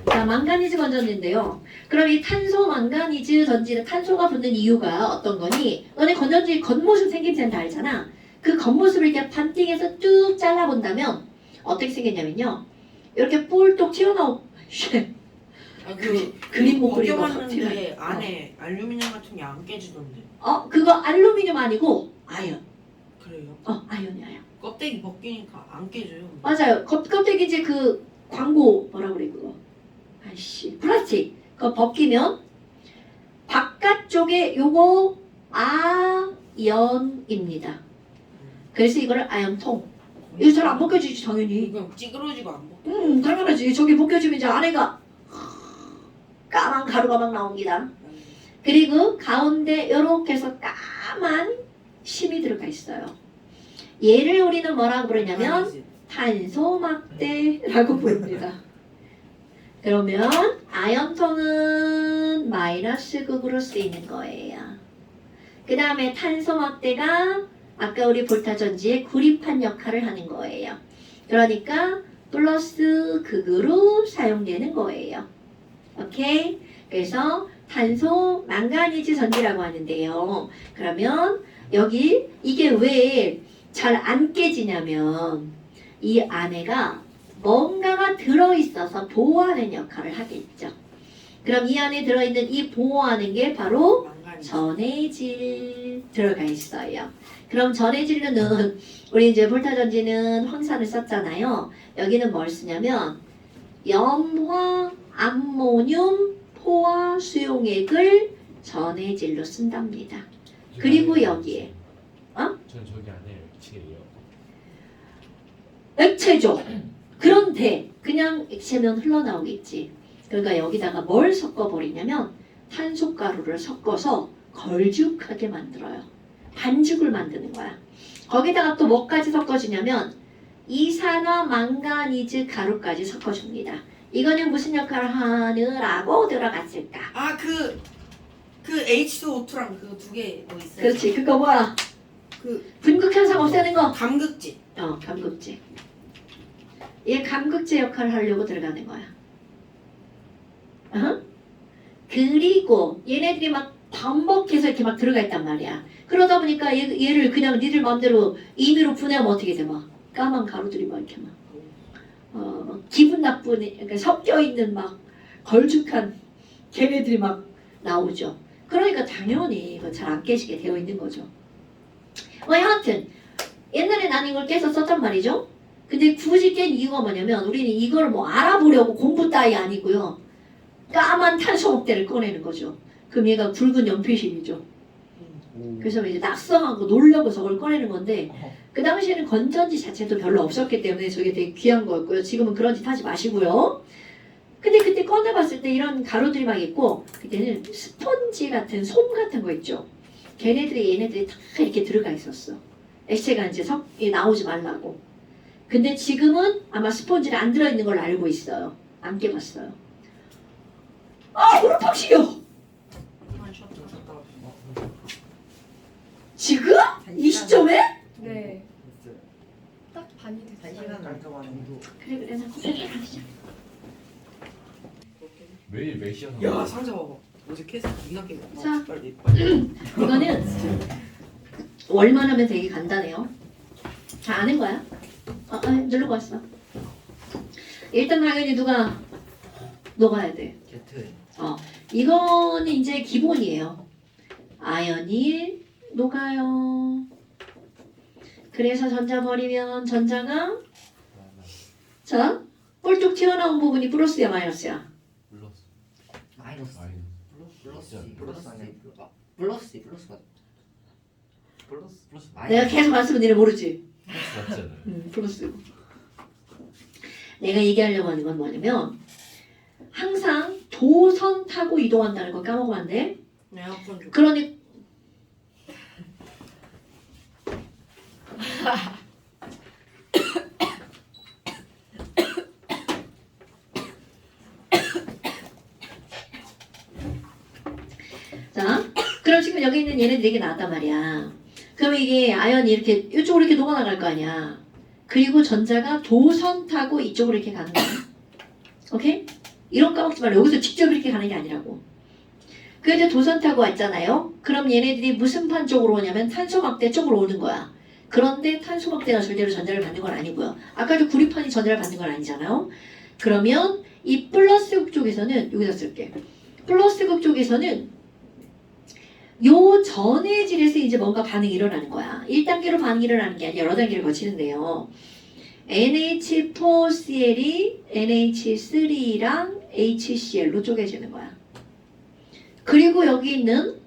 자, 망가니즈 건전지인데요. 그럼 이 탄소 망가니즈 전지는 탄소가 붙는 이유가 어떤 거니? 너네 건전지 겉모습 생김새는 다 알잖아. 그 겉모습을 이렇게 반띵해서 뚝 잘라본다면 어떻게 생겼냐면요. 이렇게 뿔똑 튀어나오. 그림 못 그리고 벗겨봤는데 안에 알루미늄 같은 게 안 깨지던데 그거 알루미늄 아니고 아연. 그래요? 아연이 아연. 껍데기 벗기니까 안 깨져요 맞아요. 껍데기 이제 그 광고 뭐라 그래 그거. 아이씨 플라스틱. 그거 벗기면 바깥쪽에 요거 아연입니다. 그래서 이거를 아연통. 이거 잘 안 벗겨지지 당연히. 그냥 찌그러지고 안 벗겨 당연하지. 저기 벗겨지면 이제 안에가 까만 가루가 막 나옵니다. 그리고 가운데 이렇게 해서 까만 심이 들어가 있어요. 얘를 우리는 뭐라고 부르냐면 탄소 막대라고 부릅니다. 그러면 아연통은 마이너스 극으로 쓰이는 거예요. 그 다음에 탄소 막대가 아까 우리 볼타전지의 구리판 역할을 하는 거예요. 그러니까 플러스 극으로 사용되는 거예요. 오케이? 그래서 탄소 망가니즈 전지라고 하는데요. 그러면 여기 이게 왜 잘 안 깨지냐면 이 안에가 뭔가가 들어있어서 보호하는 역할을 하겠죠. 그럼 이 안에 들어있는 이 보호하는 게 바로 망가니즈 전해질 들어가 있어요. 그럼 전해질로는 우리 이제 볼타전지는 황산을 썼잖아요. 여기는 뭘 쓰냐면 염화 암모늄 포화 수용액을 전해질로 쓴답니다. 그리고 여기에 전 저기 안에 액체예요. 액체죠. 그런데 그냥 액체면 흘러나오겠지. 그러니까 여기다가 뭘 섞어버리냐면 탄소가루를 섞어서 걸쭉하게 만들어요. 반죽을 만드는 거야. 거기다가 또 뭐까지 섞어주냐면 이산화 망가니즈 가루까지 섞어줍니다. 이거는 무슨 역할을 하느라고 들어갔을까? 아 그 H2O2랑 그 두 개 뭐 있어요? 그렇지. 그거 뭐야? 그 분극 현상 없애는 거. 감극지. 감극제. 얘 감극제 역할을 하려고 들어가는 거야. 그리고 얘네들이 막 반복해서 이렇게 막 들어가 있단 말이야. 그러다 보니까 얘를 그냥 니들 마음대로 임의로 분해하면 어떻게 돼? 막 까만 가루들이 막 이렇게 막 기분 나쁜 그러니까 섞여 있는 막 걸쭉한 걔네들이 막 나오죠. 그러니까 당연히 이거 잘 안 깨지게 되어 있는 거죠. 여하튼 옛날에 난 이걸 깨서 썼단 말이죠. 근데 굳이 깬 이유가 뭐냐면 우리는 이걸 뭐 알아보려고 공부 따위 아니고요. 까만 탄소 목대를 꺼내는 거죠. 그럼 얘가 굵은 연필심이죠. 그래서 이제 낙서하고 놀려고 저걸 꺼내는 건데 그 당시에는 건전지 자체도 별로 없었기 때문에 저게 되게 귀한 거였고요. 지금은 그런 짓 하지 마시고요. 근데 그때 꺼내봤을 때 이런 가루들이 막 있고 그때는 스펀지 같은 솜 같은 거 있죠. 얘네들이 다 이렇게 들어가 있었어. 액체가 이제 나오지 말라고. 근데 지금은 아마 스펀지가 안 들어있는 걸 알고 있어요. 안 깨봤어요. 무릎팍시요 지금? 이 시점에? 네. 됐어요. 딱 반이 한 됐어요. 시간 깔끔한 행동. 그래 하시죠. 매일 몇 시간 야 상자 봐봐. 어제 캐스 니가 깬 거. 자. 빨리. 이거는 월만 하면 되게 간단해요. 다 아는 거야. 누르고 왔어. 일단 당연히 누가 녹아야 돼. 게트. 이거는 이제 기본이에요. 아연이 녹아요. 그래서 전자 버리면 전자가 자 뿔뚝 튀어나온 부분이 플러스야 마이너스야. 불렀어. 마이너스. 플러스 아니야? 플러스가. 플러스. 내가 계속 안 쓰면 니네 모르지. 맞잖아요. 플러스. 내가 얘기하려고 하는 건 뭐냐면 항상 도선 타고 이동한다는 거 까먹으면 안 돼. 에어컨 좀. 그러니 자, 그럼 지금 여기 있는 얘네들이 이게 나왔단 말이야. 그럼 이게 아연이 이렇게 이쪽으로 이렇게 녹아나갈 거 아니야. 그리고 전자가 도선 타고 이쪽으로 이렇게 가는 거야. 오케이? 이런 까먹지 말고 여기서 직접 이렇게 가는 게 아니라고. 그래서 도선 타고 왔잖아요. 그럼 얘네들이 무슨 판 쪽으로 오냐면 탄소막대 쪽으로 오는 거야. 그런데 탄소막대가 절대로 전자를 받는 건 아니고요. 아까도 구리판이 전자를 받는 건 아니잖아요. 그러면 이 플러스극 쪽에서는 여기다 쓸게. 플러스극 쪽에서는 요 전의 질에서 이제 뭔가 반응이 일어나는 거야. 1단계로 반응이 일어나는 게 아니라 여러 단계를 거치는데요. NH4Cl이 NH3랑 HCl로 쪼개지는 거야. 그리고 여기 있는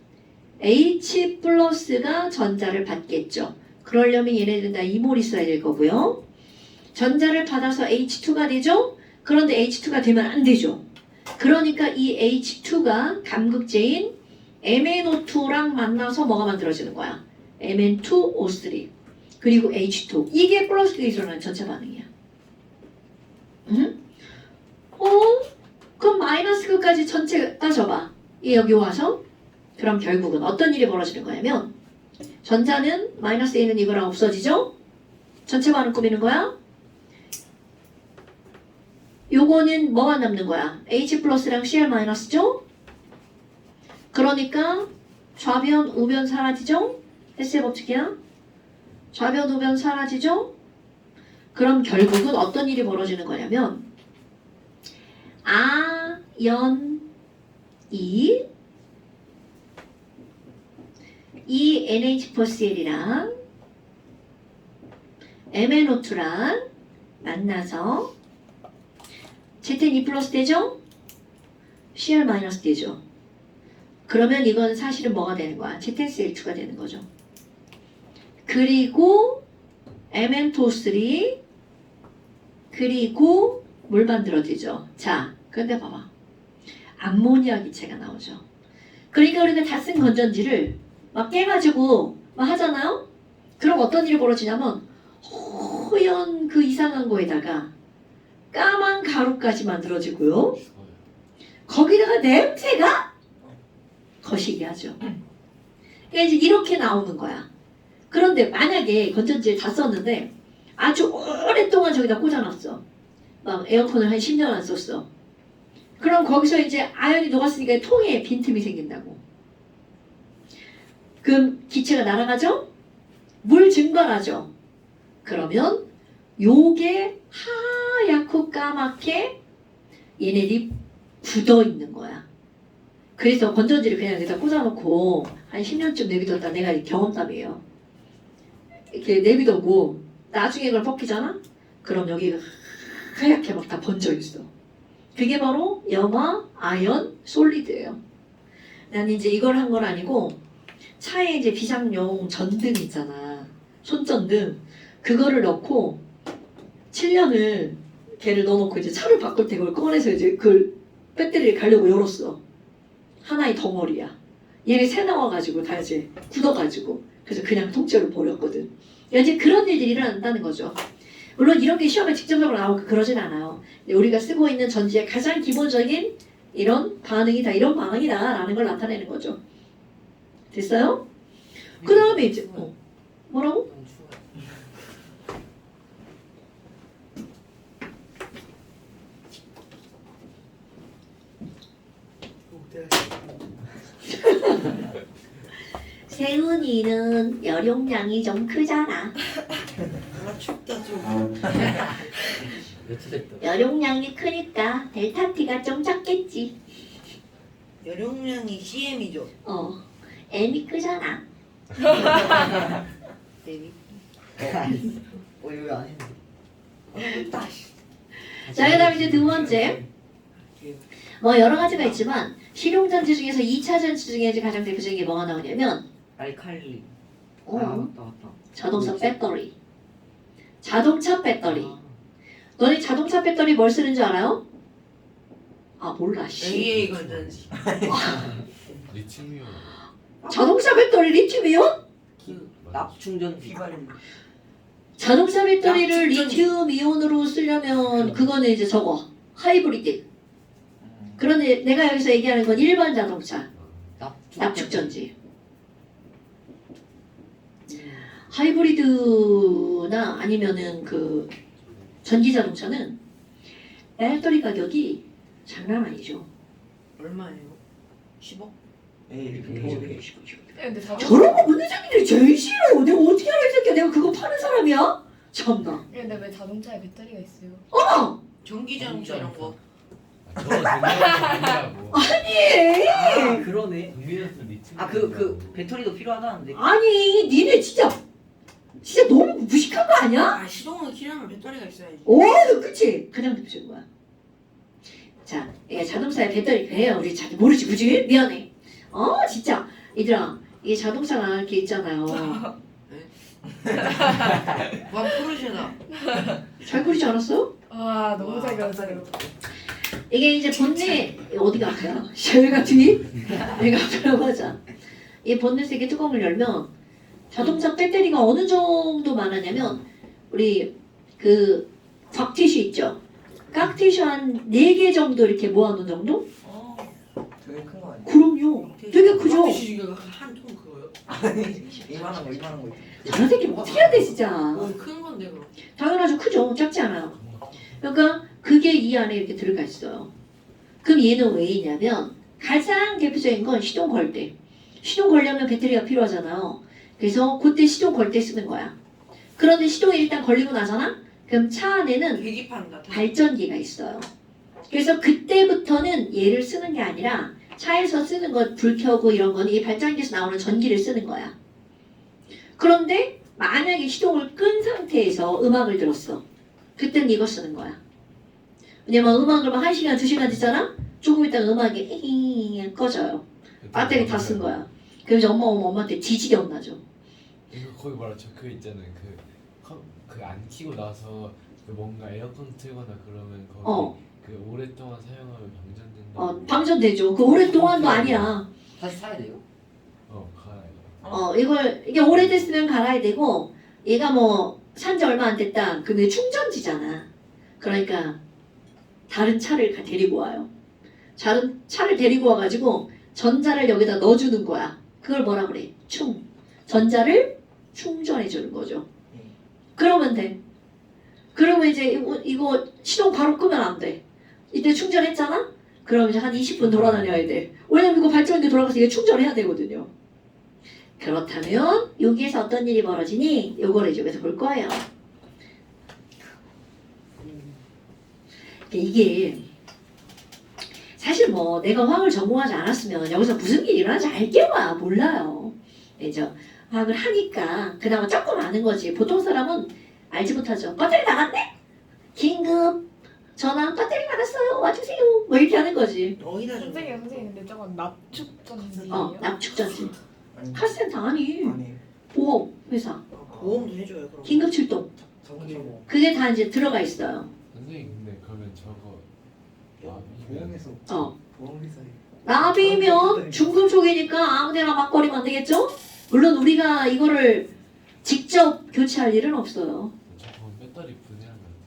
H 플러스가 전자를 받겠죠. 그러려면 얘네들은 다 이몰 있어야 될 거고요. 전자를 받아서 H2가 되죠. 그런데 H2가 되면 안 되죠. 그러니까 이 H2가 감극제인 MnO2랑 만나서 뭐가 만들어지는 거야? Mn2O3 그리고 H2 이게 플러스가 일어나는 전체 반응이야. 그럼 마이너스 끝까지 전체 따져봐. 이 여기 와서 그럼 결국은 어떤 일이 벌어지는 거냐면 전자는 마이너스 A는 이거랑 없어지죠? 전체 반응 꾸미는 거야. 요거는 뭐만 남는 거야? H 플러스랑 Cl 마이너스죠? 그러니까 좌변, 우변 사라지죠? 헬스의 법칙이야. 좌변, 우변 사라지죠? 그럼 결국은 어떤 일이 벌어지는 거냐면 아연이 이 NH4Cl이랑 MnO2랑 만나서 Zn2 플러스 되죠? Cl 마이너스 되죠? 그러면 이건 사실은 뭐가 되는 거야? ZnCl2가 되는 거죠. 그리고 Mn2O3 그리고 뭘 만들어지죠? 자, 그런데 봐봐. 암모니아 기체가 나오죠. 그러니까 우리가 다 쓴 건전지를 막 깨가지고 막 하잖아요? 그럼 어떤 일이 벌어지냐면 허연 그 이상한 거에다가 까만 가루까지 만들어지고요. 거기다가 냄새가 거시기 하죠. 그러니까 이제 이렇게 나오는 거야. 그런데 만약에 건전지를 다 썼는데 아주 오랫동안 저기다 꽂아놨어. 막 에어컨을 한 10년 안 썼어. 그럼 거기서 이제 아연이 녹았으니까 통에 빈틈이 생긴다고. 그럼 기체가 날아가죠? 물 증발하죠? 그러면 요게 하얗고 까맣게 얘네들이 굳어 있는 거야. 그래서 건전지를 그냥 여기다 꽂아놓고 한 10년쯤 내비뒀다. 내가 경험담이에요. 이렇게 내비두고 나중에 그걸 벗기잖아? 그럼 여기가 하얗게 막 다 번져 있어. 그게 바로 염화, 아연, 솔리드예요. 난 이제 이걸 한 건 아니고 차에 이제 비상용 전등 있잖아. 손전등. 그거를 넣고 7년을 걔를 넣어놓고 이제 차를 바꿀 때 그걸 꺼내서 이제 그걸 배터리를 가려고 열었어. 하나의 덩어리야. 얘네 새 나와가지고 다 이제 굳어가지고 그래서 그냥 통째로 버렸거든. 이제 그런 일들이 일어난다는 거죠. 물론 이런 게 시험에 직접적으로 나오고 그러진 않아요. 우리가 쓰고 있는 전지의 가장 기본적인 이런 반응이 다 이런 반응이다라는 걸 나타내는 거죠. 됐어요? 그 다음에 이제 뭐라고? 세훈이는 열용량이 좀 크잖아. 아 춥다 좀. 며칠 됐다. 열용량이 크니까 델타 T가 좀 작겠지. 열용량이 CM이죠. M이 크잖아. 데뷔. 이거 안 했는데. 자, 그 다음에 이제 두 번째. 뭐 여러 가지가 있지만 실용전지 중에서 2차 전지 중에 이제 가장 대표적인 게 뭐가 나오냐면 알칼리. 어, 맞다. 자동차 배터리. 자동차 배터리. 아, 너네 자동차 배터리 뭘 쓰는 줄 알아요? 아 몰라 씨. AA 건전지. 리튬이온. 자동차 배터리 리튬이온? 납충전지. 자동차 배터리를 납축전지. 리튬 이온으로 쓰려면 그거는 이제 저거 하이브리드. 그런데 내가 여기서 얘기하는 건 일반 자동차 납축전지. 하이브리드나 아니면은 그 전기 자동차는 배터리 가격이 장난 아니죠. 얼마예요? 10억? 에이, 근데 저런 거 문제자기들이 제일 싫어. 내가 어떻게 알아 이 새끼야. 내가 그거 파는 사람이야? 참나. 근데 왜 자동차에 배터리가 있어요? 전기 자동차 이런 거. 저거 아니라고. 아니. 그러네. 국민한테 리튬. 그 배터리도 필요하다는데. 아니 니네 진짜 너무 무식한 거 아니야? 아 시동을 키려면 배터리가 있어야지. 오, 그치? 가장 대표적인 거야. 자, 이게 자동차에 배터리 배요. 우리 잘 모르지, 그지? 미안해. 진짜. 얘들아, 이게 자동차가 이렇게 있잖아요. 와 포르쉐다. 잘 그리지 않았어? 아 너무 잘 그렸어요. 이게 이제 본넷, 어디가 앞이야? 여기가 뒤? 여기가 앞이라고 하자. 이 본넷 이렇게 뚜껑을 열면 자동차 배터리가 어느 정도 많았냐면 우리 그 곽티슈 있죠? 깍티슈 한 4개 정도 이렇게 모아놓은 정도? 되게 큰 거 아니야? 그럼요. 되게 크죠? 한통 그거요? 이만한 거 있어. 저런 새끼 뭐 어떻게 해야 돼 진짜. 큰 건데 그럼. 당연하죠. 크죠. 작지 않아요. 그러니까 그게 이 안에 이렇게 들어가 있어요. 그럼 얘는 왜 있냐면 가장 대표적인 건 시동 걸 때. 시동 걸려면 배터리가 필요하잖아요. 그래서 그때 시동 걸 때 쓰는 거야. 그런데 시동이 일단 걸리고 나잖아? 그럼 차 안에는 계기판다. 발전기가 있어요. 그래서 그때부터는 얘를 쓰는 게 아니라 차에서 쓰는 것 불 켜고 이런 거는 이 발전기에서 나오는 전기를 쓰는 거야. 그런데 만약에 시동을 끈 상태에서 음악을 들었어. 그땐 이거 쓰는 거야. 왜냐면 음악을 막 1시간, 2시간 듣잖아? 조금 있다가 음악이 꺼져요. 배터리 다 쓴 거야. 그래서 엄마한테 뒤지게 혼나죠. 이거 거의 말하죠. 그 있잖아요. 그 안 키고 나서 그 뭔가 에어컨 틀거나 그러면 거기 그 오랫동안 사용하면 방전된다. 방전되죠. 그 오랫동안도 아니야. 다시 사야 돼요? 갈아요. 이게 오래됐으면 갈아야 되고, 얘가 뭐, 산지 얼마 안 됐다. 근데 충전지잖아. 그러니까, 다른 차를 데리고 와요. 다른 차를 데리고 와가지고 전자를 여기다 넣어주는 거야. 그걸 뭐라 그래? 전자를 충전해 주는 거죠. 그러면 돼. 그러면 이제 이거 시동 바로 끄면 안 돼. 이때 충전했잖아? 그럼 이제 한 20분 돌아다녀야 돼. 왜냐면 이거 발전기 돌아가서 이게 충전해야 되거든요. 그렇다면 여기에서 어떤 일이 벌어지니? 요거를 이쪽에서 볼 거예요. 이게 사실 뭐 내가 화학을 전공하지 않았으면 여기서 무슨 일이 일어나는지 알게야 몰라요. 그죠? 화학을 하니까 그나마 조금 아는 거지. 보통 사람은 알지 못하죠. 배터리 나갔네? 긴급 전화 배터리 나갔어요. 와주세요. 뭐 이렇게 하는 거지. 어디다 좀. 선생님 근데 저건 납축전지예요? 납축전지. 아니. 카센터 아니. 아니. 보험 회사. 보험도 해줘요 그럼. 긴급 출동. 정규 그게 다 이제 들어가 있어요. 선생님 근데 그러면 저거 보험에서 보험회사에 납이면 중금속이니까 아무데나 막 버리면 안 되겠죠? 물론 우리가 이거를 직접 교체할 일은 없어요. 저건 배터리 분해하면 안 돼요.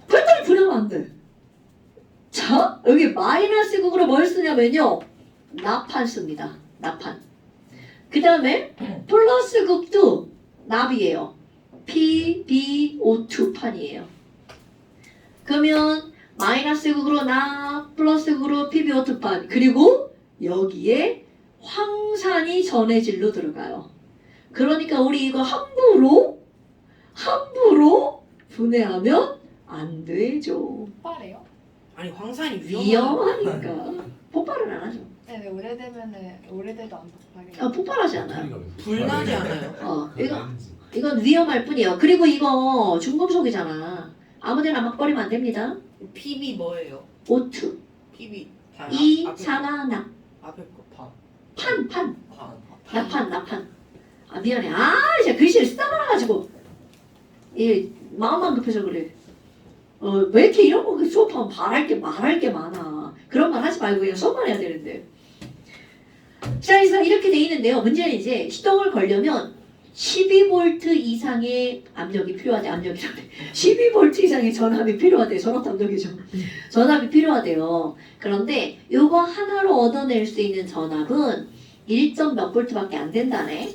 배터리 분해하면 안 돼. 자, 여기 마이너스 극으로 뭘 쓰냐면요. 납판 씁니다. 납판. 그 다음에 플러스 극도 납이에요. PbO2 판이에요. 그러면 마이너스 극으로 납, 플러스 극으로 PbO2 판. 그리고 여기에 황산이 전해질로 들어가요. 그러니까 우리 이거 함부로 분해하면 안 되죠. 폭발해요? 아니 황산이 위험하니까 폭발은 안 하죠. 네, 오래돼도 안 폭발해요. 폭발하지 않아요. 배터리가 왜 불나지 폭발해요? 않아요. 그 렌즈. 이건 위험할 뿐이에요. 그리고 이거 중금속이잖아. 아무데나 막 버리면 안 됩니다. PB 뭐예요? O2, PB 다 이산화납, 앞에 거. 판. 나판. 아 미안해. 제가 글씨를 쓰다 말아가지고 마음만 급해서 그래. 왜 이렇게 이런 거 수업하면 말할 게 많아. 그런 말 하지 말고 그냥 수업만 해야 되는데. 자, 그래서 이렇게 돼 있는데요. 문제는 이제 시동을 걸려면 12V 이상의 압력이 필요하대. 12V 이상의 전압이 필요하대. 전압 압력이죠. 전압이 필요하대요. 그런데 요거 하나로 얻어낼 수 있는 전압은 1점 몇 볼트밖에 안 된다네.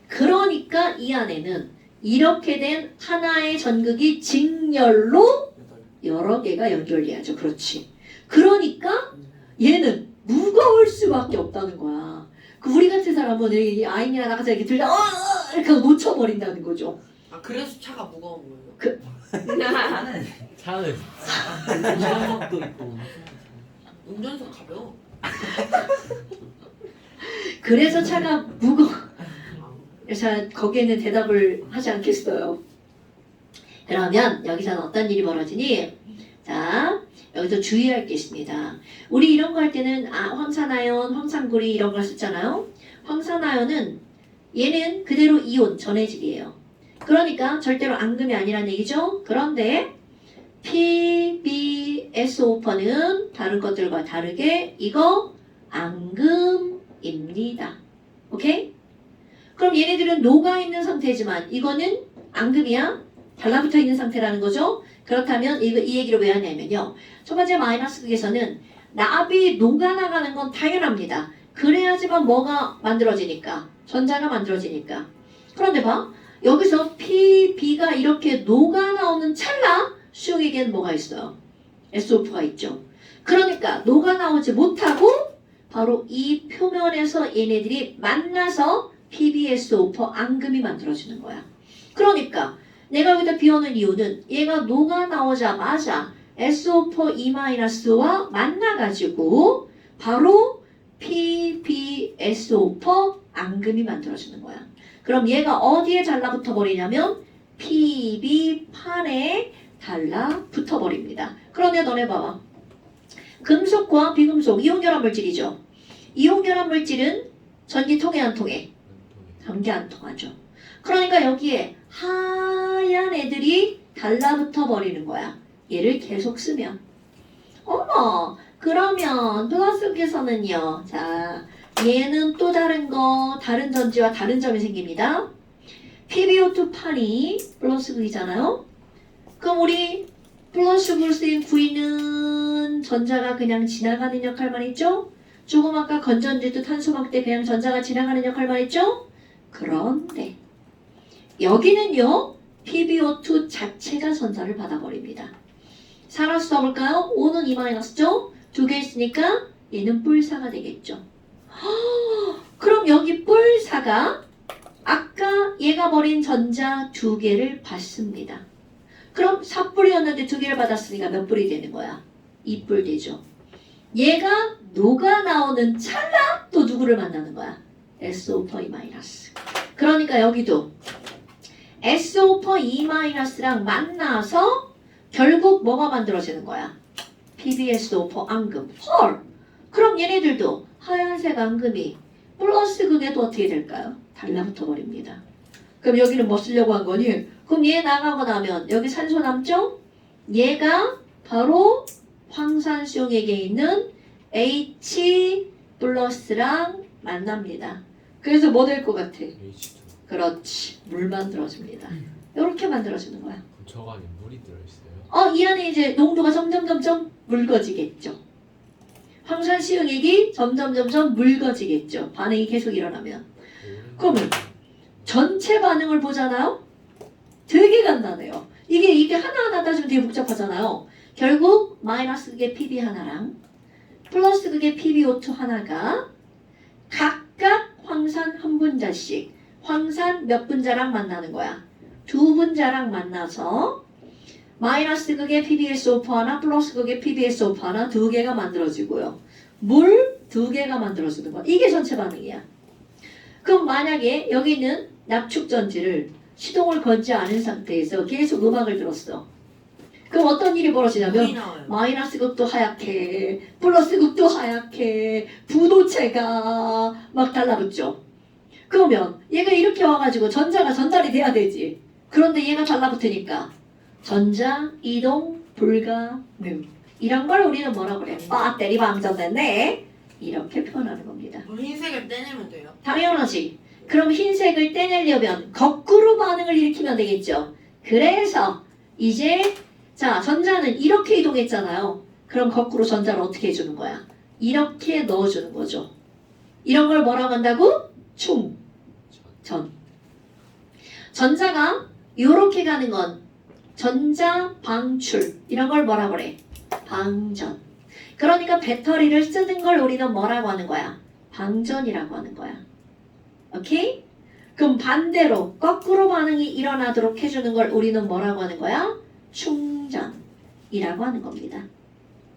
그러니까 이 안에는 이렇게 된 하나의 전극이 직렬로 여러 개가 연결돼야죠. 그렇지. 그러니까 얘는 무거울 수밖에 없다는 거야. 그 우리 같은 사람은 이 아이니나 나가서 이렇게 들다 이렇게 놓쳐버린다는 거죠. 아 그래서 차가 무거운 거예요. 차는 운전석도 있고 운전석 가벼워. 그래서 차가 무거워. 자, 거기에는 대답을 하지 않겠어요. 그러면 여기서는 어떤 일이 벌어지니? 자, 여기서 주의할 게 있습니다. 우리 이런 거 할 때는 황산아연, 황산구리 이런 걸 썼잖아요. 황산아연은 얘는 그대로 이온, 전해질이에요. 그러니까 절대로 앙금이 아니란 얘기죠. 그런데 PbSO4는 다른 것들과 다르게 이거 앙금입니다. 오케이? 그럼 얘네들은 녹아있는 상태지만 이거는 앙금이야? 달라붙어 있는 상태라는 거죠. 그렇다면 이 얘기를 왜 하냐면요. 첫 번째 마이너스 극에서는 납이 녹아나가는 건 당연합니다. 그래야지만 뭐가 만들어지니까. 전자가 만들어지니까. 그런데 봐. 여기서 PB가 이렇게 녹아나오는 찰나 수용에게는 뭐가 있어요? SO4가 있죠. 그러니까 녹아나오지 못하고 바로 이 표면에서 얘네들이 만나서 PbSO4 앙금이 만들어지는 거야. 그러니까 내가 여기다 비워놓은 이유는 얘가 녹아나오자마자 SO4E-와 만나가지고 바로 PbSO4 앙금이 만들어지는 거야. 그럼 얘가 어디에 달라붙어 버리냐면 Pb판에 달라붙어 버립니다. 그런데 너네 봐봐. 금속과 비금속, 이온결합 물질이죠. 이온결합 물질은 전기 통해 안 통해? 전기 안 통하죠. 그러니까 여기에 하얀 애들이 달라붙어 버리는 거야. 얘를 계속 쓰면. 어머, 그러면 플러스극에서는요. 자, 얘는 또 다른 거, 다른 전지와 다른 점이 생깁니다. PbO2 판이 플러스극이잖아요. 그럼 우리 플러스 볼 쓰인 V는 전자가 그냥 지나가는 역할만 했죠? 조금 아까 건전지도 탄소막 때 그냥 전자가 지나가는 역할만 했죠? 그런데 여기는요. PbO2 자체가 전자를 받아버립니다. 살아서 써볼까요? O는 2-죠? 두 개 있으니까 얘는 뿔사가 되겠죠. 그럼 여기 뿔사가 아까 얘가 버린 전자 두 개를 받습니다. 그럼 4뿔이었는데 두 개를 받았으니까 몇 뿔이 되는 거야? 2뿔 되죠. 얘가 녹아 나오는 찰나 또 누구를 만나는 거야? SO4E-. 그러니까 여기도 SO4E-랑 만나서 결국 뭐가 만들어지는 거야? PbSO4 앙금. 헐! 그럼 얘네들도 하얀색 앙금이 플러스 극에도 어떻게 될까요? 달라붙어 버립니다. 그럼 여기는 뭐 쓰려고 한 거니? 그럼 얘 나가고 나면 여기 산소 남죠? 얘가 바로 황산수용액에 있는 H 플러스랑 만납니다. 그래서 뭐 될 것 같아? H2. 그렇지. 물 만들어집니다. 이렇게 만들어지는 거야. 그럼 저거 안에 물이 들어있어요? 이 안에 이제 농도가 점점 묽어지겠죠. 황산수용액이 점점 묽어지겠죠. 반응이 계속 일어나면. 그러면 전체 반응을 보잖아요. 되게 간단해요. 이게 하나하나 따지면 되게 복잡하잖아요. 결국 마이너스 극의 Pb 하나랑 플러스 극의 PbO2 하나가 각각 황산 한 분자씩 황산 몇 분자랑 만나는 거야? 두 분자랑 만나서 마이너스 극의 PbSO4 하나 플러스 극의 PbSO4 하나 두 개가 만들어지고요. 물 두 개가 만들어지는 거야. 이게 전체 반응이야. 그럼 만약에 여기는 납축전지를 시동을 걸지 않은 상태에서 계속 음악을 들었어. 그럼 어떤 일이 벌어지냐면 물이 나와요. 마이너스 극도 하얗게 플러스 극도 하얗게 부도체가 막 달라붙죠. 그러면 얘가 이렇게 와가지고 전자가 전달이 돼야 되지. 그런데 얘가 달라붙으니까 전자 이동 불가능. 이런 걸 우리는 뭐라 그래? 배터리 방전됐네. 이렇게 표현하는 겁니다. 뭐 흰색을 떼내면 돼요? 당연하지. 그럼 흰색을 떼내려면 거꾸로 반응을 일으키면 되겠죠. 그래서 이제 자 전자는 이렇게 이동했잖아요. 그럼 거꾸로 전자를 어떻게 해주는 거야? 이렇게 넣어주는 거죠. 이런 걸 뭐라고 한다고? 충전. 전자가 이렇게 가는 건 전자 방출. 이런 걸 뭐라 그래? 방전. 그러니까 배터리를 쓰는 걸 우리는 뭐라고 하는 거야? 방전이라고 하는 거야. 오케이? 그럼 반대로 거꾸로 반응이 일어나도록 해주는 걸 우리는 뭐라고 하는 거야? 충전이라고 하는 겁니다.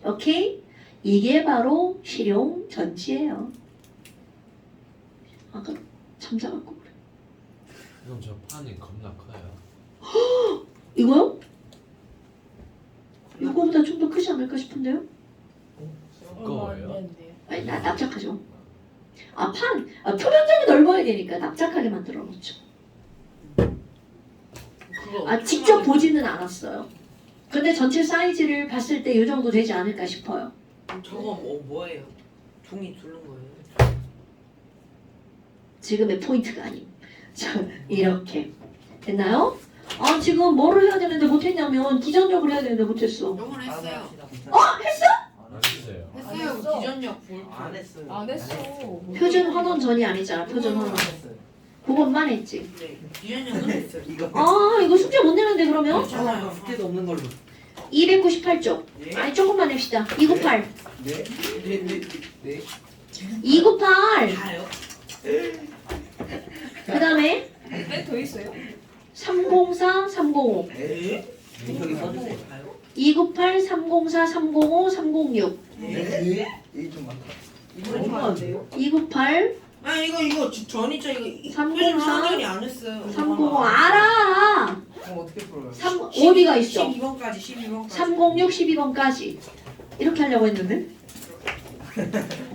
오케이? 이게 바로 실용 전지예요. 아까 잠자갖고 그래. 그럼 저 판이 겁나 커요. 이거요? 이거보다 좀 더 크지 않을까 싶은데요? 두꺼워요? 아니 납작하죠. 표면적이 넓어야 되니까 납작하게 만들어 놓죠. 그거 직접 보지는 않았어요. 근데 전체 사이즈를 봤을 때 이 정도 되지 않을까 싶어요. 저거 뭐예요? 종이 두른 거예요? 지금의 포인트가 아님. 자, 이렇게 됐나요? 지금 뭐를 해야 되는데 못했냐면 기전력을 해야 되는데 못했어. 저번에 했어요. 안 했어요. 했어요. 했어. 기전력 볼. 안 했어요. 안 했어. 표준 환원 전이 아니잖아. 표준 환원. 했어요. 그것만 했지. 네. 기전력은 했어요. 이거 이거 숙제 못 내는데 그러면? 괜찮아요. 숙제도 없는 걸로. 298쪽. 네. 아니 조금만 냅시다. 298. 네. 네. 298. 다요? 그 다음에 네, 더 있어요? 304, 305. 네. 여기 써주세요. 다요? 298, 304, 305, 306. 네. 이게 좀 많다. 이거 좀 안 돼요? 298, 이거 전 있죠. 이거 304, 하나전이 안 했어요. 305. 알아! 그럼 어떻게 풀어요? 3, 어디가 있어? 12번까지 12번까지. 306, 12번까지. 이렇게 하려고 했는데?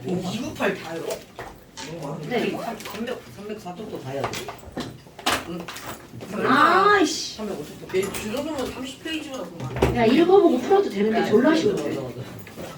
298 다요? 너무 많은데. 네. 304쪽도 봐야 돼. 아이씨. 350도. 내 주소는 30페이지보다 그만. 야, 읽어보고 풀어도 되는데 졸라 쉬운데. 맞아.